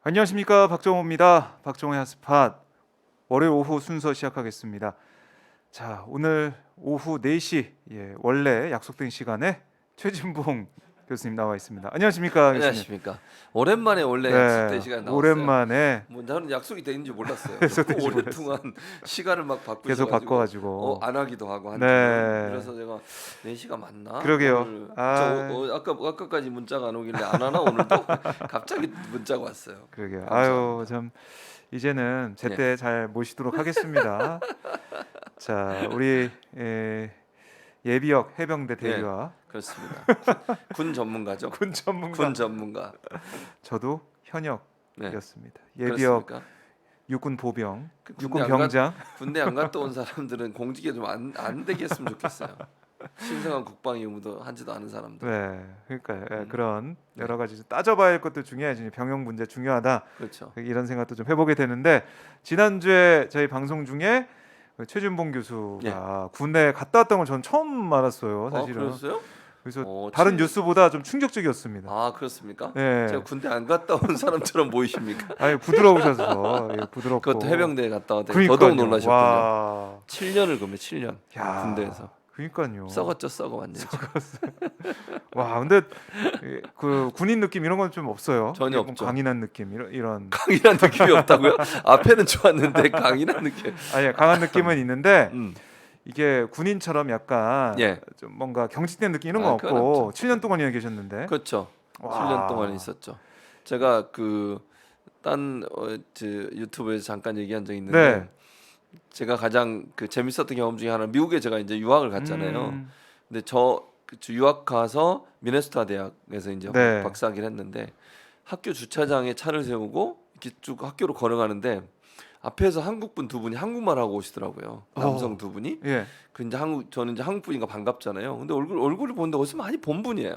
안녕하십니까, 박정호입니다. 박정호의 핫스팟 월요일 오후 순서 시작하겠습니다. 자, 오늘 오후 4시 원래 약속된 시간에 최진봉 교수님 나와 있습니다. 안녕하십니까, 교수님. 안녕하십니까. 오랜만에 원래 약속된 시간 나왔어요. 오랜만에 뭐 나는 약속이 돼 있는지 몰랐어요. 약속된지 오랫동안 시간을 막 바꾸셔가지고 계속 바꿔가지고 안 하기도 하고 한 네. 그래서 제가 4시가 맞나? 그러게요. 오늘 아. 아까까지 문자가 안 오길래 안 하나 오늘도 갑자기 문자가 왔어요. 그러게요. 감사합니다. 아유, 참 이제는 제때 잘 모시도록 하겠습니다. 자, 우리 예비역 해병대 대위와 그렇습니다. 군 전문가죠. 군 전문가. 군 전문가. 저도 네. 현역이었습니다. 예비역 그렇습니까? 육군 보병, 그 군대 육군 안 갔- 병장. 군대 안 갔다 온 사람들은 공직에 좀 안 되게 했으면 좋겠어요. 신성한 국방 의무도 하지도 않은 사람들. 네, 그러니까 그런 네. 여러 가지 좀 따져봐야 할 것도 중요하지. 병역 문제 중요하다. 그렇죠. 이런 생각도 좀 해보게 되는데, 지난주에 저희 방송 중에 최준봉 교수가 군대 갔다 왔던 걸 저는 처음 알았어요. 사실은. 그랬어요? 그래서 다른 뉴스보다 좀 충격적이었습니다. 아 그렇습니까? 네. 제가 군대 안 갔다 온 사람처럼 보이십니까? 아니, 부드러우셔서 부드럽고. 그것도 해병대에 갔다 왔더니 그러니까요. 더더욱 놀라셨군요. 와. 7년을 그러면 7년 야. 군대에서 그러니까요. 썩었죠, 썩어 완전. 와, 근데 그 군인 느낌 이런 건 좀 없어요. 전혀 뭐 없죠. 강인한 느낌 이런. 강인한 느낌이 없다고요? 앞에는 좋았는데 강인한 느낌. 아니, 강한 느낌은 있는데 음. 이게 군인처럼 약간 예. 좀 뭔가 경직된 느낌 이런 건 그건 없고. 없죠. 7년 동안이나 계셨는데. 그렇죠. 와. 7년 동안 있었죠. 제가 딴 유튜브에서 잠깐 얘기한 적이 있는데 네. 제가 가장 재밌었던 경험 중에 하나는 미국에 제가 이제 유학을 갔잖아요. 근데 유학 가서 미네소타 대학에서 이제 네. 박사학위를 했는데 학교 주차장에 차를 세우고 이렇게 쭉 학교로 걸어가는데 앞에서 한국분 두 분이 한국말 하고 오시더라고요. 남성 두 분이. 예. 저는 이제 한국 분이니까 반갑잖아요. 근데 얼굴을 보는데 어디서 많이 본 분이에요.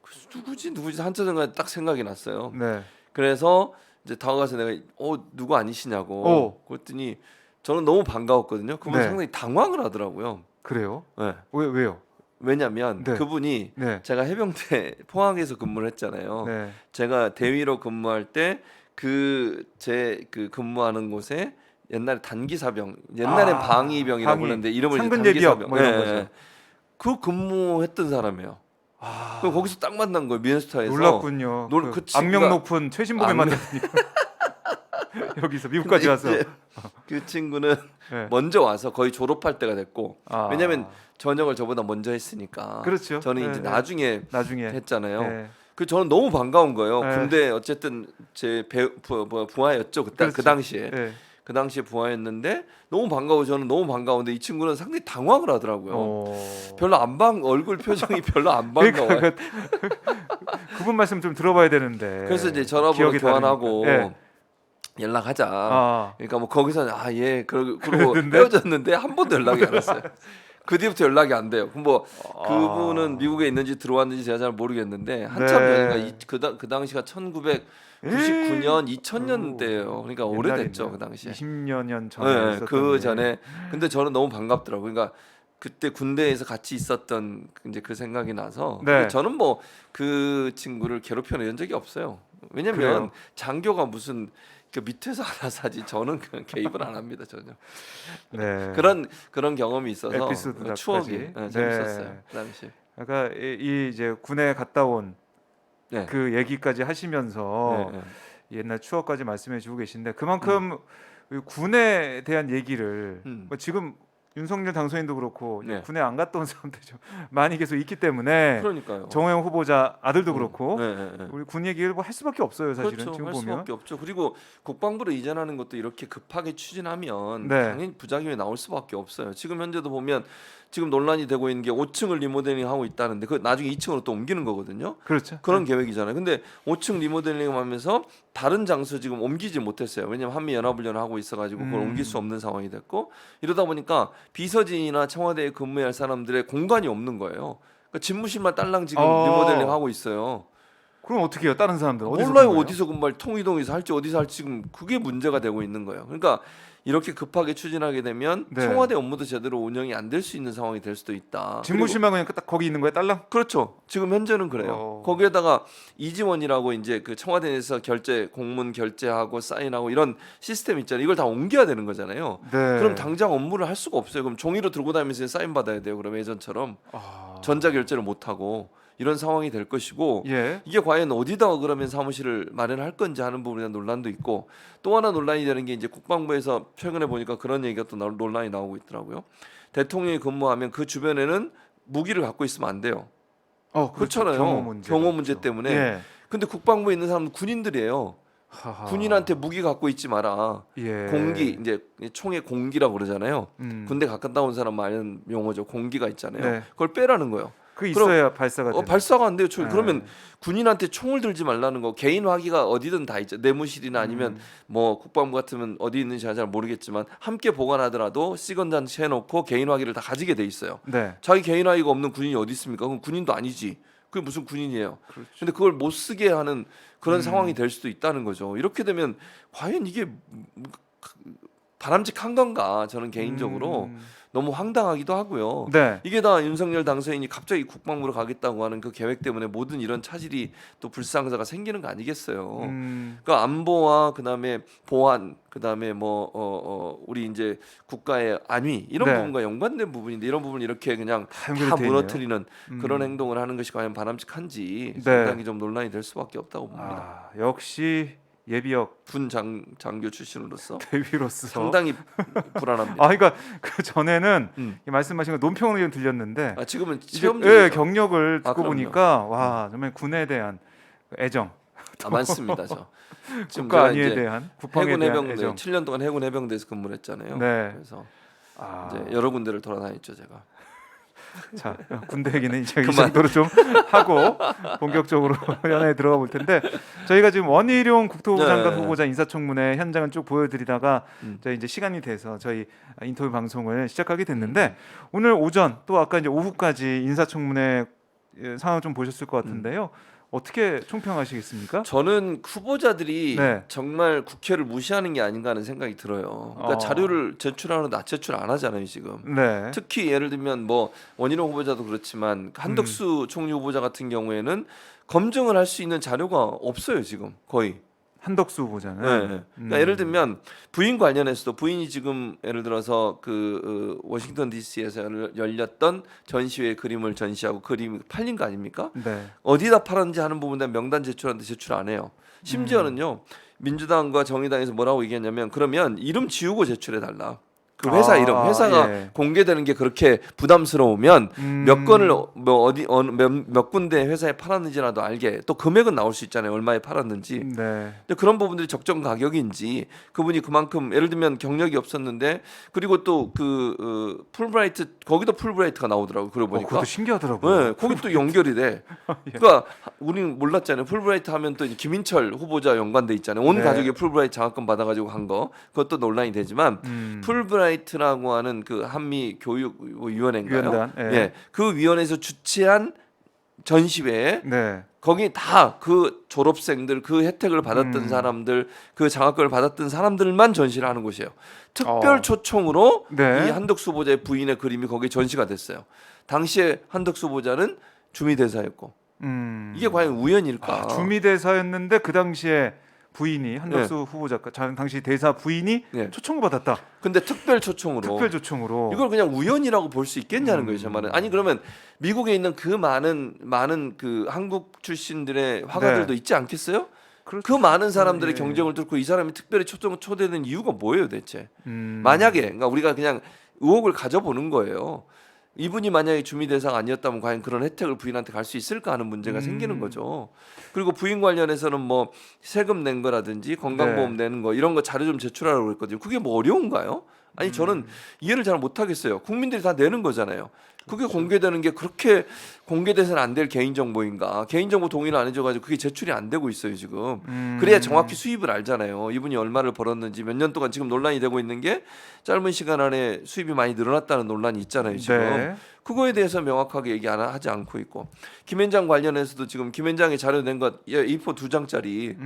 그래서 누구지 한참 생각에 딱 생각이 났어요. 네. 그래서 이제 다가가서 내가 누구 아니시냐고 그랬더니 저는 너무 반가웠거든요. 그분 네. 상당히 당황을 하더라고요. 그래요? 네. 왜요? 왜냐면 네. 그분이 네. 제가 해병대 포항에서 근무를 했잖아요. 네. 제가 대위로 근무할 때 제 근무하는 곳에 옛날에 단기사병, 옛날엔 방위병이라고 방위. 불렀는데 이름을 이제 상근 예비역 단기사병. 뭐 이런 거죠. 그 근무했던 사람이에요. 그럼 거기서 딱 만난 거예요. 미네소타에서. 놀랐군요. 그 친구가- 악명 높은 최신봉에 만났으니까. 여기서 미국까지 와서. 이제 그 친구는 네. 먼저 와서 거의 졸업할 때가 됐고 아. 왜냐면 전역을 저보다 먼저 했으니까. 그렇죠. 저는 이제 네, 나중에 나중에 했잖아요. 네. 저는 너무 반가운 거예요. 네. 군대 어쨌든 제 부하였죠 그때. 그렇죠. 그 당시에. 네. 그 당시에 부하였는데 너무 반가워. 저는 너무 반가운데 이 친구는 상당히 당황을 하더라고요. 별로 얼굴 표정이 별로 안 반가워요. 그러니까 그분 말씀 좀 들어봐야 되는데. 그래서 이제 전화번호 기억이 교환하고 다르니까. 네. 연락하자. 그러니까 뭐 거기서 그러고 그랬는데? 헤어졌는데 한 번도 연락이 안 왔어요. 그 뒤부터 연락이 안 돼요. 그럼 그분은 미국에 있는지 들어왔는지 제가 잘 모르겠는데 한참 네. 전인가 그 당시가 1999년 2000년대예요. 그러니까 오래됐죠 그 당시에. 20여 년 전에 네, 있었던 그 일. 전에. 근데 저는 너무 반갑더라고요. 그러니까 그때 군대에서 같이 있었던 이제 그 생각이 나서. 네. 근데 저는 뭐 그 친구를 괴롭혀낸 적이 없어요. 왜냐면 그래요? 장교가 무슨 그 밑에서 알아서 하지 저는 그냥 개입을 안 합니다 전혀. 네. 그런 경험이 있어서 에피소드까지. 추억이 네. 재밌었어요 그 당시. 그러니까 이 이제 군에 갔다 온 네. 그 얘기까지 하시면서 네. 옛날 추억까지 말씀해 주고 계신데 그만큼 이 군에 대한 얘기를 뭐 지금 윤석열 당선인도 그렇고 네. 군에 안 갔다 온 사람들이 좀 많이 계속 있기 때문에 그러니까요. 정호영 후보자 아들도 그렇고 네. 우리 군 얘기를 뭐 할 수밖에 없어요 사실은. 그렇죠. 지금 할 보면. 수밖에 없죠. 그리고 국방부를 이전하는 것도 이렇게 급하게 추진하면 네. 당연히 부작용이 나올 수밖에 없어요. 지금 현재도 보면 지금 논란이 되고 있는 게 5층을 리모델링하고 있다는데 그 나중에 2층으로 또 옮기는 거거든요. 그렇죠. 그런 계획이잖아요. 근데 5층 리모델링하면서 다른 장소 지금 옮기지 못했어요. 왜냐하면 한미 연합훈련을 하고 있어가지고 그걸 옮길 수 없는 상황이 됐고 이러다 보니까 비서진이나 청와대에 근무할 사람들의 공간이 없는 거예요. 그러니까 집무실만 딸랑 지금 리모델링 하고 있어요. 그럼 어떻게 해요? 다른 사람들 어디서 몰라요. 근무해요? 어디서 근무할 통이동에서 할지 어디서 할지 지금 그게 문제가 되고 있는 거예요. 그러니까 이렇게 급하게 추진하게 되면 네. 청와대 업무도 제대로 운영이 안 될 수 있는 상황이 될 수도 있다. 집무실만 그냥 딱 거기 있는 거야, 딸랑? 그렇죠. 지금 현재는 그래요. 거기에다가 이지원이라고 이제 그 청와대 내에서 결제 공문 결제하고 사인하고 이런 시스템 있잖아요. 이걸 다 옮겨야 되는 거잖아요. 네. 그럼 당장 업무를 할 수가 없어요. 그럼 종이로 들고 다니면서 사인 받아야 돼요. 그럼 예전처럼 아. 전자 결제를 못 하고 이런 상황이 될 것이고 예. 이게 과연 어디다가 그러면 사무실을 마련할 건지 하는 부분에 대한 논란도 있고 또 하나 논란이 되는 게 이제 국방부에서 최근에 보니까 그런 얘기가 또 논란이 나오고 있더라고요. 대통령이 근무하면 그 주변에는 무기를 갖고 있으면 안 돼요. 그렇죠. 그렇잖아요. 경호 문제 때문에. 예. 근데 국방부에 있는 사람은 군인들이에요. 하하. 군인한테 무기 갖고 있지 마라. 예. 공기 이제 총의 공기라고 그러잖아요. 군대 군대 갔다 온 사람 많은 용어죠. 공기가 있잖아요. 네. 그걸 빼라는 거예요. 그 그럼- 있어야 발사가 되는. 발사가 안 돼요. 네. 그러면 군인한테 총을 들지 말라는 거. 개인 화기가 어디든 다 있죠. 내무실이나 아니면 뭐 국방부 같으면 어디 있는지 잘 모르겠지만 함께 보관하더라도 시건장치 해놓고 개인 화기를 다 가지게 돼 있어요. 네. 자기 개인 화기가 없는 군인이 어디 있습니까? 그럼 군인도 아니지. 그게 무슨 군인이에요? 그렇죠. 근데 그걸 못 쓰게 하는 그런 상황이 될 수도 있다는 거죠. 이렇게 되면 과연 이게 바람직한 건가? 저는 개인적으로 너무 황당하기도 하고요. 네. 이게 다 윤석열 당선인이 갑자기 국방부로 가겠다고 하는 그 계획 때문에 모든 이런 차질이 또 불상사가 생기는 거 아니겠어요. 그러니까 안보와 그다음에 보안, 그다음에 우리 이제 국가의 안위 이런 네. 부분과 연관된 부분인데 이런 부분을 이렇게 그냥 다 연결이 다 돼 있네요. 무너뜨리는 그런 행동을 하는 것이 과연 바람직한지 네. 상당히 좀 논란이 될 수밖에 없다고 봅니다. 역시 예비역 군 장교 출신으로서 대위로서 상당히 불안합니다. 그러니까 그 전에는 음. 이 말씀하신 거 논평을 좀 들렸는데 지금은 이제, 체험적이죠. 예, 경력을 듣고 그럼요. 보니까 와 정말 군에 대한 애정, 많습니다. 저 지금 국가 제가 안위에 이제 대한 국방에 해군 대한 해병대 애정. 7년 동안 해군 해병대에서 근무를 했잖아요. 네. 그래서 아, 이제 여러 군데를 돌아다녔죠, 제가. 자 군대 얘기는 이제 이 그만. 정도로 좀 하고 본격적으로 연애에 들어가 볼 텐데 저희가 지금 원희룡 국토부 장관 네. 후보자 인사청문회 현장을 쭉 보여드리다가 음. 저희 이제 시간이 돼서 저희 인터뷰 방송을 시작하게 됐는데 오늘 오전 또 아까 이제 오후까지 인사청문회 상황 좀 보셨을 것 같은데요. 어떻게 총평하시겠습니까? 저는 후보자들이 네. 정말 국회를 무시하는 게 아닌가 하는 생각이 들어요. 그러니까 자료를 제출하는데 제출 안 하잖아요, 지금. 네. 특히 예를 들면 뭐 원희룡 후보자도 그렇지만 한덕수 총리 후보자 같은 경우에는 검증을 할 수 있는 자료가 없어요, 지금 거의. 한덕수 후보자는 네. 그러니까 예를 들면 부인 관련해서도 부인이 지금 예를 들어서 워싱턴 D.C.에서 열렸던 전시회 그림을 전시하고 그림이 팔린 거 아닙니까? 네. 어디다 팔았는지 하는 부분에 명단 제출하는데 제출 안 해요. 심지어는요 민주당과 정의당에서 뭐라고 얘기했냐면 그러면 이름 지우고 제출해 달라. 그 회사 이름, 회사가 예. 공개되는 게 그렇게 부담스러우면 몇 건을 몇 군데 회사에 팔았는지라도 알게 또 금액은 나올 수 있잖아요. 얼마에 팔았는지. 네. 근데 그런 부분들이 적정 가격인지 그분이 그만큼 예를 들면 경력이 없었는데 그리고 또 풀브라이트 거기도 풀브라이트가 나오더라고요. 그러고 보니까. 그것도 신기하더라고요. 네, 거기 또 연결이 돼. 그러니까 우리는 몰랐잖아요. 풀브라이트 하면 또 이제 김인철 후보자 연관돼 있잖아요. 온 네. 가족이 풀브라이트 장학금 받아가지고 한 거 그것도 논란이 되지만 풀브라이트라고 하는 그 한미 교육위원회인가요? 위원단, 예. 예, 그 위원회에서 주최한 전시회에 네. 거기 다 그 졸업생들 그 혜택을 받았던 사람들 그 장학금을 받았던 사람들만 전시를 하는 곳이에요. 특별 초청으로 네. 이 한덕수 후보자의 부인의 그림이 거기에 전시가 됐어요. 당시에 한덕수 후보자는 주미대사였고 이게 과연 우연일까? 주미대사였는데 그 당시에 부인이 한덕수 후보자 당시 대사 부인이 네. 초청을 받았다. 근데 특별 초청으로 특별 초청으로. 이걸 그냥 우연이라고 볼 수 있겠냐는 거예요, 제 말은. 아니 그러면 미국에 있는 그 많은 그 한국 출신들의 화가들도 네. 있지 않겠어요? 그렇죠. 그 많은 사람들의 예. 경쟁을 뚫고 이 사람이 특별히 초대된 이유가 뭐예요, 대체? 음. 만약에 그러니까 우리가 그냥 의혹을 가져보는 거예요. 이분이 만약에 주미대사가 아니었다면 과연 그런 혜택을 부인한테 갈 수 있을까 하는 문제가 생기는 거죠. 그리고 부인 관련해서는 뭐 세금 낸 거라든지 건강보험 내는 거 이런 거 자료 좀 제출하라고 그랬거든요. 그게 뭐 어려운가요? 아니 저는 이해를 잘 못하겠어요. 국민들이 다 내는 거잖아요. 그게 공개되는 게 그렇게 공개돼서는 안 될 개인정보인가? 개인정보 동의를 안 해줘가지고 그게 제출이 안 되고 있어요 지금. 그래야 정확히 수입을 알잖아요. 이분이 얼마를 벌었는지 몇 년 동안 지금 논란이 되고 있는 게 짧은 시간 안에 수입이 많이 늘어났다는 논란이 있잖아요 지금. 네. 그거에 대해서 명확하게 하지 않고 있고 김앤장 관련해서도 지금 김앤장이 자료 낸 것 A4 2장짜리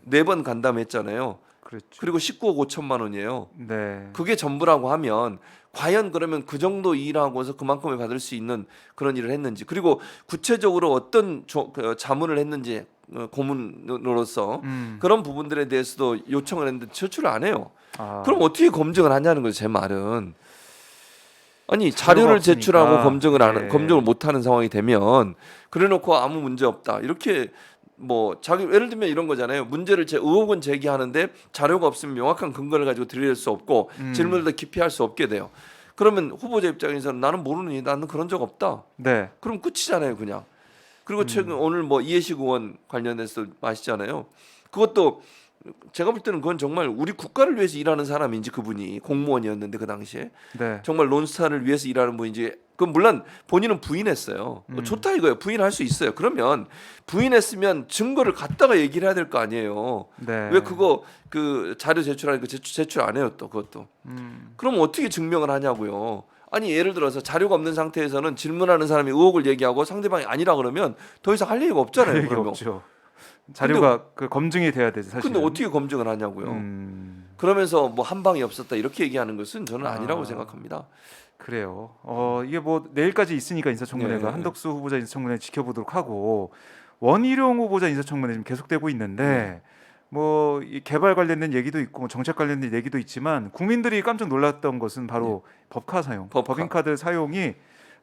4번 간담했잖아요. 그렇죠. 그리고 19억 5천만 원이에요. 네. 그게 전부라고 하면 과연 그러면 그 정도 일하고서 그만큼을 받을 수 있는 그런 일을 했는지, 그리고 구체적으로 어떤 그 자문을 했는지 고문으로서 그런 부분들에 대해서도 요청을 했는데 제출을 안 해요. 아, 그럼 어떻게 검증을 하냐는 거죠. 제 말은. 아니 자료가 자료를 없으니까. 제출하고 네. 검증을 못하는 상황이 되면 그래놓고 아무 문제 없다 이렇게 뭐 자기 예를 들면 이런 거잖아요. 의혹은 제기하는데 자료가 없으면 명확한 근거를 가지고 드릴 수 없고 질문을 더 깊이 할 수 없게 돼요. 그러면 후보자 입장에서는 나는 모르니, 나는 그런 적 없다. 네. 그럼 끝이잖아요, 그냥. 그리고 최근 오늘 뭐 이해식 의원 관련해서 마시잖아요. 그것도 제가 볼 때는 그건 정말 우리 국가를 위해서 일하는 사람인지, 그분이 공무원이었는데 그 당시에 네. 정말 론스타를 위해서 일하는 분인지, 그 물론 본인은 부인했어요. 좋다 이거예요. 부인할 수 있어요. 그러면 부인했으면 증거를 갖다가 얘기를 해야 될 거 아니에요. 네. 왜 그거 그 자료 제출하니까 제출 안 해요 또 그것도. 그럼 어떻게 증명을 하냐고요. 아니 예를 들어서 자료가 없는 상태에서는 질문하는 사람이 의혹을 얘기하고 상대방이 아니라 그러면 더 이상 할 얘기가 없잖아요. 얘기 그러면. 없죠. 자료가 그 검증이 돼야 되죠, 사실. 근데 어떻게 검증을 하냐고요. 그러면서 뭐 한 방이 없었다 이렇게 얘기하는 것은 저는 아니라고 생각합니다. 그래요. 이게 뭐 내일까지 있으니까 인사청문회가 네. 한덕수 후보자 인사청문회 지켜보도록 하고, 원희룡 후보자 인사청문회 지금 계속되고 있는데 뭐 이 개발 관련된 얘기도 있고 뭐 정책 관련된 얘기도 있지만, 국민들이 깜짝 놀랐던 것은 바로 법카 사용, 법인카드 사용이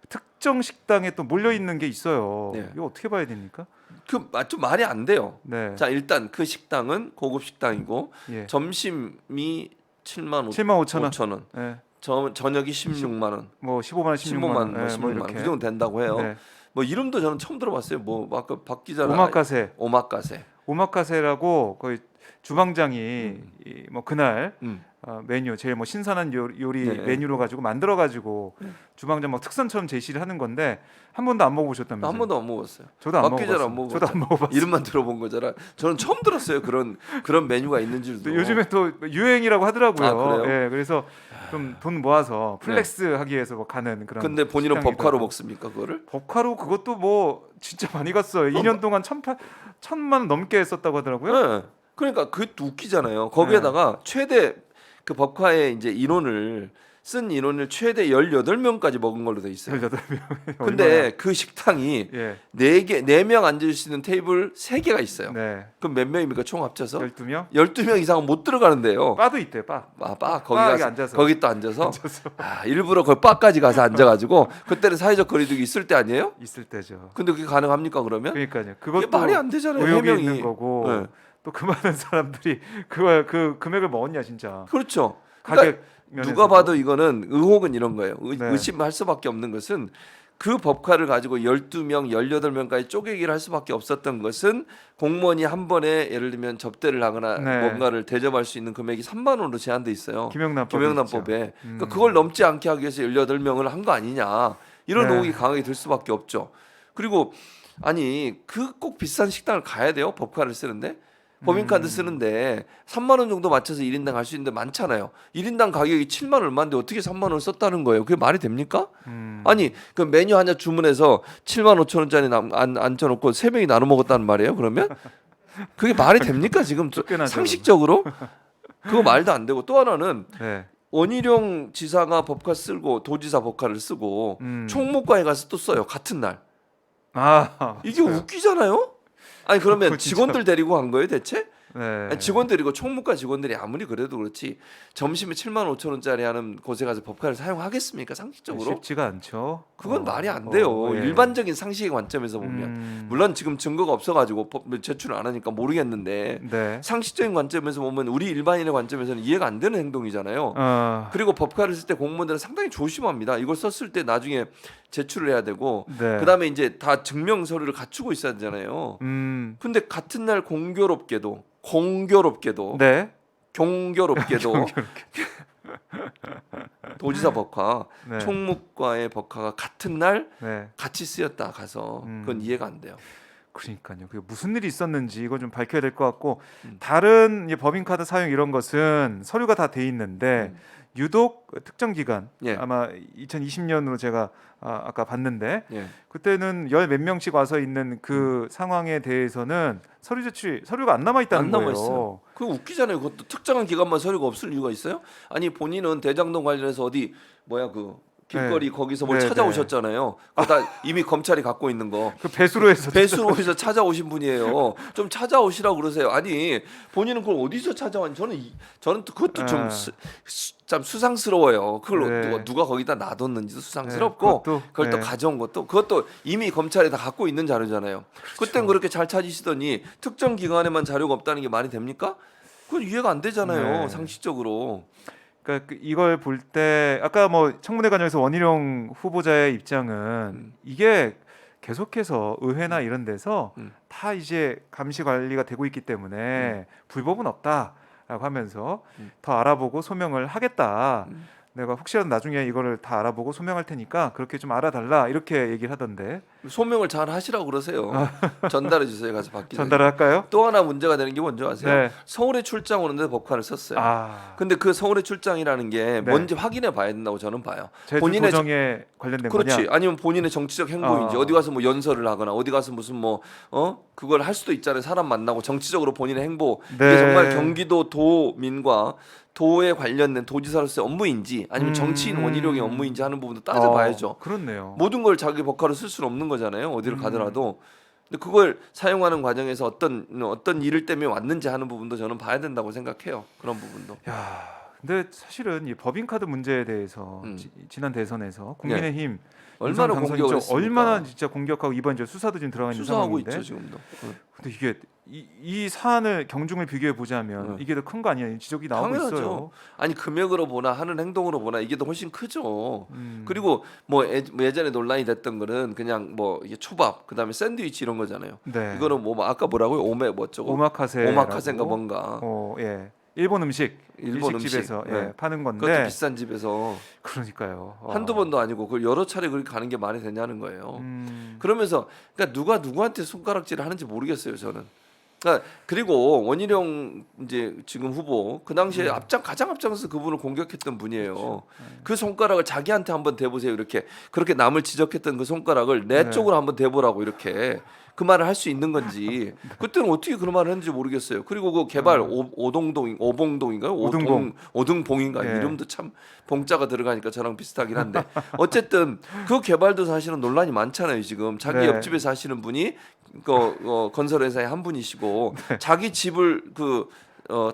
특정 식당에 또 몰려 있는 게 있어요. 네. 이거 어떻게 봐야 됩니까? 그 좀 말이 안 돼요. 네. 자 일단 그 식당은 고급 식당이고 예. 점심이 7만 7만 5천 원. 5천 원, 네. 저녁이 16만 원, 뭐 15만 원, 16만 15만 원, 원, 뭐 네, 뭐 16만 원 이렇게. 그 정도 된다고 해요. 네. 뭐 이름도 저는 처음 들어봤어요. 뭐 아까 박 기자는 오마카세. 오마카세. 오마카세라고 거의 주방장이 뭐 그날 음. 메뉴 제일 뭐 신선한 요리 네. 메뉴로 가지고 만들어 가지고 주방장 막 특선처럼 제시를 하는 건데 한 번도 안 먹어보셨다면서요? 한 번도 안 먹었어요. 저도 안 박 기자는 안 먹어봤어요. 저도 안 먹어봤잖아요. 먹어봤어요. 이름만 들어본 거잖아. 저는 처음 들었어요. 그런 메뉴가 있는지도. 또 요즘에 또 유행이라고 하더라고요. 아, 그래요? 예, 그래서 좀 돈 모아서 플렉스 하기 위해서 뭐 가는 그런. 근데 본인은 식당이기도 법카로 하고. 먹습니까 그거를? 법카로 그것도 뭐 진짜 많이 갔어요. 2년 동안 1,000만 원 넘게 썼다고 하더라고요. 네. 그러니까 그것도 웃기잖아요. 거기에다가 최대 그 법카의 이제 쓴 인원을 최대 18명까지 먹은 걸로 돼 있어요. 18명. 근데 그 식당이 예. 4명 앉을 수 있는 테이블 3개가 있어요. 네. 그럼 몇 명입니까 총 합쳐서? 12명? 12명 이상은 못 들어가는데요. 바도 있대요. 바. 거기 바에 가서 앉아서. 거기 또 앉아서 일부러 거기 바까지 가서 앉아가지고 그때는 사회적 거리두기 있을 때 아니에요? 있을 때죠. 근데 그게 가능합니까 그러면? 그러니까요. 그게 그것도 말이 안 되잖아요. 의혹이 해명이. 있는 거고. 네. 또 그 많은 사람들이 그 금액을 먹었냐 진짜. 그렇죠. 가격 그러니까 면에서도. 누가 봐도 이거는 의혹은 이런 거예요. 네. 의심할 수밖에 없는 것은 그 법카를 가지고 12명, 18명까지 쪼개기를 할 수밖에 없었던 것은 공무원이 한 번에 예를 들면 접대를 하거나 네. 뭔가를 대접할 수 있는 금액이 3만 원으로 제한돼 있어요. 김영란법에. 그러니까 그걸 넘지 않게 하기 위해서 18명을 한 거 아니냐. 이런 네. 의혹이 강하게 들 수밖에 없죠. 그리고 아니 그 꼭 비싼 식당을 가야 돼요? 법카를 쓰는데? 법인카드 쓰는데 3만 원 정도 맞춰서 1인당 할 수 있는데 많잖아요. 1인당 가격이 7만 얼마인데 어떻게 3만 원을 썼다는 거예요? 그게 말이 됩니까? 아니 그 메뉴 하나 주문해서 7만 5천 원짜리 앉혀놓고 3명이 나눠 먹었다는 말이에요? 그러면 그게 말이 됩니까? 지금 쫓겨나죠, 상식적으로 그거 말도 안 되고, 또 하나는 네. 원희룡 지사가 법카 쓰고 도지사 법카를 쓰고 음. 총무과에 가서 또 써요. 같은 날. 이게 맞아요. 웃기잖아요. 아니 그러면 그거 진짜. 직원들 데리고 간 거예요 대체? 네. 아니, 직원들이고 총무과 직원들이 아무리 그래도 그렇지 점심에 7만 5천 원짜리 하는 곳에 가서 법카를 사용하겠습니까? 상식적으로? 쉽지가 않죠. 그건 말이 안 돼요. 예. 일반적인 상식의 관점에서 보면. 물론 지금 증거가 없어가지고 제출을 안 하니까 모르겠는데 네. 상식적인 관점에서 보면 우리 일반인의 관점에서는 이해가 안 되는 행동이잖아요. 그리고 그리고 법카를 쓸 때 공무원들은 상당히 조심합니다. 이걸 썼을 때 나중에 제출을 해야 되고 네. 그다음에 이제 다 증명 서류를 갖추고 있어야 되잖아요. 근데 같은 날 공교롭게도 네. 경교롭게도 도지사 법카, 네. 총무과의 법카가 같은 날 네. 같이 쓰였다 가서 그건 이해가 안 돼요. 그러니까요. 그게 무슨 일이 있었는지 이거 좀 밝혀야 될 것 같고, 음. 다른 이제 법인카드 사용 이런 것은 서류가 다 돼 있는데 유독 특정 기간, 예. 아마 2020년으로 제가 아까 봤는데 예. 그때는 열 몇 명씩 와서 있는 그 상황에 대해서는 서류가 안 남아 있다는 안 거예요. 남아 있어요. 그거 웃기잖아요. 그것도 특정한 기관만 서류가 없을 이유가 있어요? 아니 본인은 대장동 관련해서 어디 뭐야 그 길거리 네. 거기서 뭘 네, 찾아오셨잖아요. 그거 다 이미 검찰이 갖고 있는 거. 그 배수로 해서 배수로 해서 찾아오신 분이에요. 좀 찾아오시라고 그러세요. 아니 본인은 그걸 어디서 찾아왔니? 저는 또 그것도 좀 참 수상스러워요. 그걸 네. 누가 거기다 놔뒀는지도 수상스럽고 그것도, 그걸 또 네. 가져온 것도 그것도 이미 검찰이 다 갖고 있는 자료잖아요. 그땐 그렇게 잘 찾으시더니 특정 기관에만 자료가 없다는 게 말이 됩니까? 그건 이해가 안 되잖아요. 네. 상식적으로. 그러니까 이걸 볼 때 아까 뭐 청문회 과정에서 원희룡 후보자의 입장은 이게 계속해서 의회나 이런 데서 다 이제 감시 관리가 되고 있기 때문에 불법은 없다라고 하면서 더 알아보고 소명을 하겠다. 내가 혹시라도 나중에 이거를 다 알아보고 소명할 테니까 그렇게 좀 알아달라 이렇게 얘기를 하던데 소명을 잘 하시라고 그러세요. 전달해 주세요. 가서 받기 전에. 전달을 할까요? 또 하나 문제가 되는 게 뭔지 아세요? 네. 서울에 출장 오는데 법관을 썼어요. 아, 근데 그 서울에 출장이라는 게 네. 뭔지 확인해 봐야 된다고 저는 봐요. 제주 본인의 도정에 관련된 그렇지. 거냐? 아니면 본인의 정치적 행보인지 어디 가서 뭐 연설을 하거나 어디 가서 무슨 뭐 그걸 할 수도 있잖아요. 사람 만나고 정치적으로 본인의 행보 이게 네. 정말 경기도 도민과 도에 관련된 도지사로서의 업무인지 아니면 정치인 원희룡의 업무인지 하는 부분도 따져봐야죠. 그렇네요. 모든 걸 자기 법카로 쓸 수는 없는 거잖아요. 어디를 가더라도. 근데 그걸 사용하는 과정에서 어떤 일을 때문에 왔는지 하는 부분도 저는 봐야 된다고 생각해요. 그런 부분도. 야, 근데 사실은 이 법인카드 문제에 대해서 지난 대선에서 국민의힘 얼마나 윤석열 공격을 당선인죠. 했습니까? 얼마나 진짜 공격하고 이번 이제 수사도 지금 들어가 있는 수사하고 상황인데. 있죠 지금도. 근데 이게 이 사안을 경중을 비교해 보자면 이게 더 큰 거 아니야? 지적이 나오고 당연하죠. 있어요. 아니 금액으로 보나 하는 행동으로 보나 이게 더 훨씬 크죠. 음. 그리고 뭐 예전에 논란이 됐던 거는 그냥 뭐 이게 초밥 그다음에 샌드위치 이런 거잖아요. 네. 이거는 뭐 아까 뭐라고요? 뭐저거 오마카세 오마카세인가 뭔가 예. 일본 음식 일본 일식집에서 음식. 네. 파는 그것도 건데 비싼 집에서 그러니까요. 한두 번도 아니고 그걸 여러 차례 그렇게 가는 게 말이 되냐는 거예요. 음. 그러면서 그러니까 누가 누구한테 손가락질을 하는지 모르겠어요 저는. 그러니까 그리고 원희룡 이제 지금 후보 그 당시에 가장 앞장서 그분을 공격했던 분이에요. 그 손가락을 자기한테 한번 대보세요. 이렇게 그렇게 남을 지적했던 그 손가락을 내 네. 쪽으로 한번 대보라고 이렇게 그 말을 할 수 있는 건지 그때는 어떻게 그런 말을 했는지 모르겠어요. 그리고 그 개발 오봉동인가요? 오등봉. 오등봉인가 예. 이름도 참 봉자가 들어가니까 저랑 비슷하긴 한데 어쨌든 그 개발도 사실은 논란이 많잖아요. 지금 자기 네. 옆집에 사시는 분이 건설회사의 한 분이시고 자기 집을